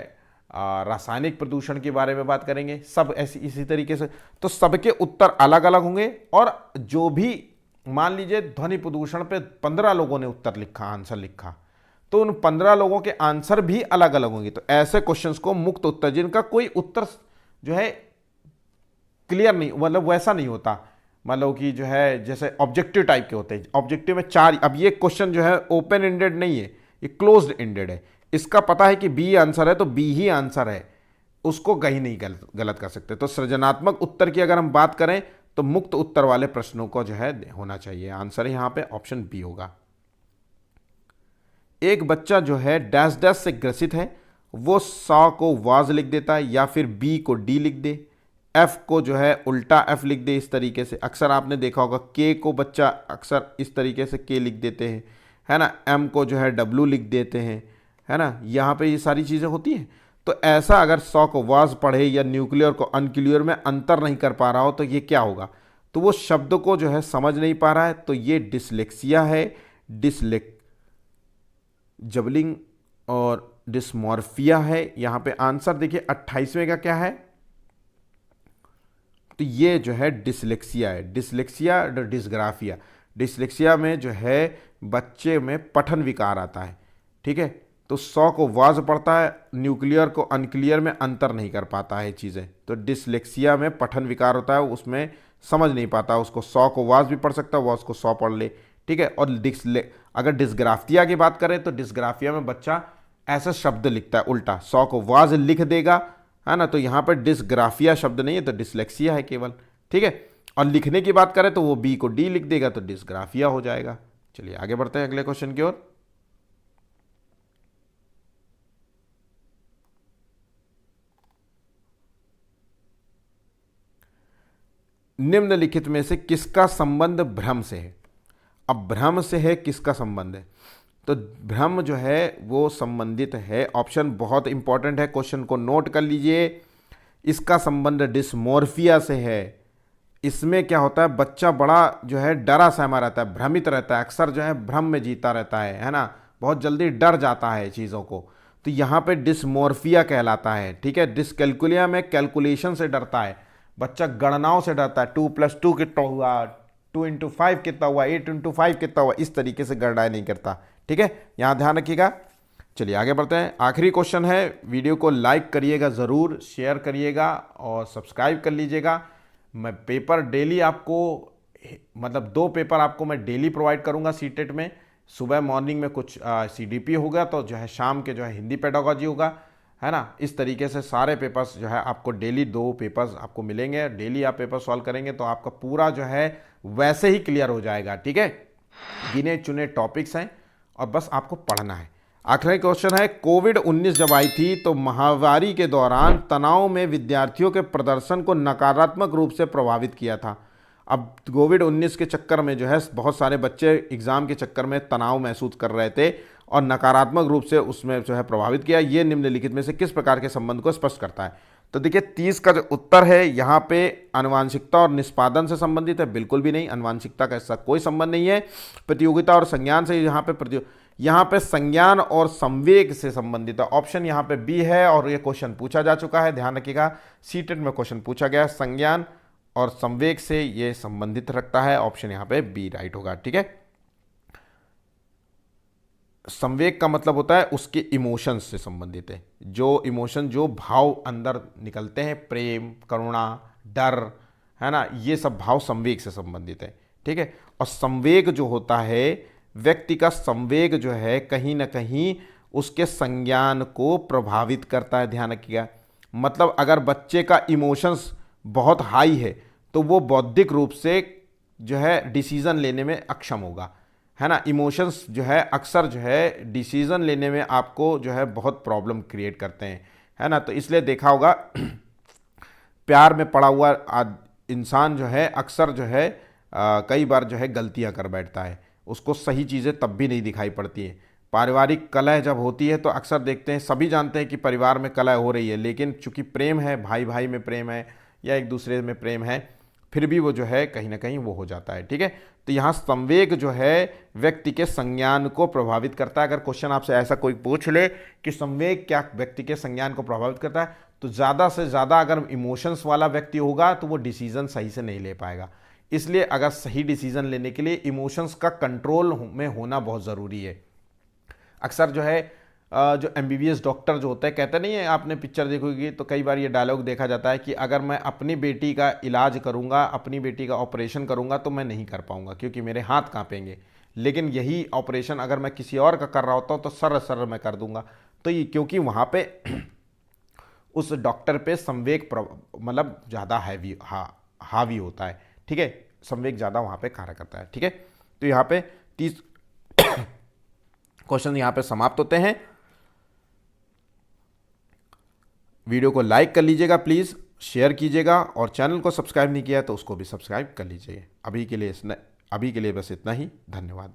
रासायनिक प्रदूषण के बारे में बात करेंगे, सब ऐसी इसी तरीके से। तो सबके उत्तर अलग अलग होंगे, और जो भी मान लीजिए ध्वनि प्रदूषण पे 15 लोगों ने उत्तर लिखा, आंसर लिखा, तो उन 15 लोगों के आंसर भी अलग अलग होंगे। तो ऐसे क्वेश्चंस को मुक्त उत्तर, जिनका कोई उत्तर जो है क्लियर नहीं, मतलब वैसा नहीं होता, मतलब कि जो है जैसे ऑब्जेक्टिव टाइप के होते हैं, ऑब्जेक्टिव में 4। अब ये क्वेश्चन जो है ओपन एंडेड नहीं है, ये क्लोज्ड एंडेड है। इसका पता है कि बी आंसर है तो बी ही आंसर है, उसको कहीं नहीं गलत कर सकते। तो सृजनात्मक उत्तर की अगर हम बात करें तो मुक्त उत्तर वाले प्रश्नों को जो है होना चाहिए, आंसर यहां पे ऑप्शन बी होगा। एक बच्चा जो है डैश डैश से ग्रसित है, वो 100 को वाज लिख देता है, या फिर बी को डी लिख दे, एफ को जो है उल्टा एफ लिख दे, इस तरीके से। अक्सर आपने देखा होगा के को बच्चा अक्सर इस तरीके से के लिख देते हैं, है ना, एम को जो है डब्लू लिख देते हैं, है ना, यहाँ पे ये सारी चीज़ें होती हैं। तो ऐसा अगर 100 को वाज पढ़े या न्यूक्लियर को अनक्लियर में अंतर नहीं कर पा रहा हो तो ये क्या होगा? तो वो शब्द को जो है समझ नहीं पा रहा है, तो ये डिसलेक्सिया है, जबलिंग और डिस्मॉर्फिया है। यहाँ पे आंसर देखिए 28वें का क्या है, तो ये जो है डिसलेक्सिया है, डिसलेक्सिया डिस्ग्राफिया। डिसलेक्सिया में जो है बच्चे में पठन विकार आता है। ठीक है, तो 100 को वाज पढ़ता है, न्यूक्लियर को अनक्लियर में अंतर नहीं कर पाता है चीज़ें, तो डिसलेक्सिया में पठन विकार होता है, उसमें समझ नहीं पाता, उसको 100 को वाज भी पढ़ सकता है, वह उसको 100 पढ़ ले, ठीक है। और अगर डिस्ग्राफिया की बात करें तो डिस्ग्राफिया में बच्चा ऐसा शब्द लिखता है उल्टा, 100 को वाज लिख देगा, है ना, तो यहाँ पर डिस्ग्राफिया शब्द नहीं है, तो डिसलेक्सिया है केवल, ठीक है। और लिखने की बात करें तो वो बी को डी लिख देगा, तो डिस्ग्राफिया हो जाएगा। चलिए आगे बढ़ते हैं अगले क्वेश्चन की ओर। निम्नलिखित में से किसका संबंध भ्रम से है? अब भ्रम से है, किसका संबंध है? तो भ्रम जो है वो संबंधित है, ऑप्शन बहुत इंपॉर्टेंट है, क्वेश्चन को नोट कर लीजिए। इसका संबंध डिस्मोर्फिया से है। इसमें क्या होता है, बच्चा बड़ा जो है डरा सहमा रहता है, भ्रमित रहता है, अक्सर जो है भ्रम में जीता रहता है ना, बहुत जल्दी डर जाता है चीज़ों को, तो यहाँ पे डिस्मोर्फिया कहलाता है, ठीक है। डिसकैलकुलिया में कैलकुलेशन से डरता है, बच्चा गणनाओं से डरता है, 2+2 कितना हुआ, 2x5 कितना हुआ, 8x5 कितना हुआ, इस तरीके से गणनाएं नहीं करता, ठीक है, यहाँ ध्यान रखिएगा। चलिए आगे बढ़ते हैं। आखिरी क्वेश्चन है, वीडियो को लाइक करिएगा ज़रूर, शेयर करिएगा और सब्सक्राइब कर लीजिएगा। मैं पेपर डेली आपको, मतलब 2 पेपर आपको मैं डेली प्रोवाइड करूंगा सीटेट में। सुबह मॉर्निंग में कुछ सीडीपी होगा, तो जो है शाम के जो है हिंदी पेडागोजी होगा, है ना। इस तरीके से सारे पेपर्स जो है आपको डेली 2 पेपर्स आपको मिलेंगे। डेली आप पेपर सॉल्व करेंगे तो आपका पूरा जो है वैसे ही क्लियर हो जाएगा, ठीक है। गिने चुने टॉपिक्स हैं और बस आपको पढ़ना है। आखिरी क्वेश्चन है, कोविड-19 जब आई थी तो महामारी के दौरान तनाव में विद्यार्थियों के प्रदर्शन को नकारात्मक रूप से प्रभावित किया था। अब कोविड-19 के चक्कर में जो है बहुत सारे बच्चे एग्जाम के चक्कर में तनाव महसूस कर रहे थे और नकारात्मक रूप से उसमें जो है प्रभावित किया। ये निम्नलिखित में से किस प्रकार के संबंध को स्पष्ट करता है? तो देखिए 30 का जो उत्तर है यहाँ पे आनुवांशिकता और निष्पादन से संबंधित है, बिल्कुल भी नहीं, आनुवांशिकता का ऐसा कोई संबंध नहीं है। प्रतियोगिता और संज्ञान से यहाँ पे संज्ञान और संवेग से संबंधित है, ऑप्शन यहाँ पे बी है। और ये क्वेश्चन पूछा जा चुका है, ध्यान रखिएगा, सीटेट में क्वेश्चन पूछा गया, संज्ञान और संवेग से ये संबंधित रखता है, ऑप्शन यहाँ पे बी राइट होगा, ठीक है। संवेग का मतलब होता है उसके इमोशंस से संबंधित है, जो इमोशन, जो भाव अंदर निकलते हैं, प्रेम, करुणा, डर, है ना, ये सब भाव संवेग से संबंधित है, ठीक है। और संवेग जो होता है, व्यक्ति का संवेग जो है कहीं ना कहीं उसके संज्ञान को प्रभावित करता है, ध्यान रखिएगा। मतलब अगर बच्चे का इमोशंस बहुत हाई है तो वो बौद्धिक रूप से जो है डिसीजन लेने में अक्षम होगा, है ना। इमोशंस जो है अक्सर जो है डिसीजन लेने में आपको जो है बहुत प्रॉब्लम क्रिएट करते हैं, है ना। तो इसलिए देखा होगा प्यार में पड़ा हुआ इंसान जो है अक्सर जो है कई बार जो है गलतियां कर बैठता है, उसको सही चीज़ें तब भी नहीं दिखाई पड़ती हैं। पारिवारिक कलह जब होती है तो अक्सर देखते हैं, सभी जानते हैं कि परिवार में कलह हो रही है, लेकिन चूंकि प्रेम है, भाई भाई में प्रेम है या एक दूसरे में प्रेम है, फिर भी वो जो है कहीं ना कहीं वो हो जाता है, ठीक है। तो यहाँ संवेग जो है व्यक्ति के संज्ञान को प्रभावित करता है। अगर क्वेश्चन आपसे ऐसा कोई पूछ ले कि संवेग क्या व्यक्ति के संज्ञान को प्रभावित करता है, तो ज़्यादा से ज़्यादा अगर इमोशंस वाला व्यक्ति होगा तो वो डिसीजन सही से नहीं ले पाएगा। इसलिए अगर सही डिसीजन लेने के लिए इमोशंस का कंट्रोल में होना बहुत ज़रूरी है। अक्सर जो है जो MBBS डॉक्टर जो होते हैं, कहते नहीं है, आपने पिक्चर देखोगी तो कई बार ये डायलॉग देखा जाता है कि अगर मैं अपनी बेटी का इलाज करूंगा, अपनी बेटी का ऑपरेशन करूंगा तो मैं नहीं कर पाऊंगा क्योंकि मेरे हाथ कांपेंगे, लेकिन यही ऑपरेशन अगर मैं किसी और का कर रहा होता हूँ तो सर सर मैं कर दूंगा। तो ये क्योंकि वहाँ पे उस डॉक्टर पे संवेग मतलब ज़्यादा हैवी हावी होता है, ठीक है, संवेग ज़्यादा वहाँ पे कार्य करता है, ठीक है। तो यहाँ पे 30 क्वेश्चन यहाँ पे समाप्त होते हैं। वीडियो को लाइक कर लीजिएगा प्लीज़, शेयर कीजिएगा और चैनल को सब्सक्राइब नहीं किया तो उसको भी सब्सक्राइब कर लीजिए। अभी के लिए बस इतना ही, धन्यवाद।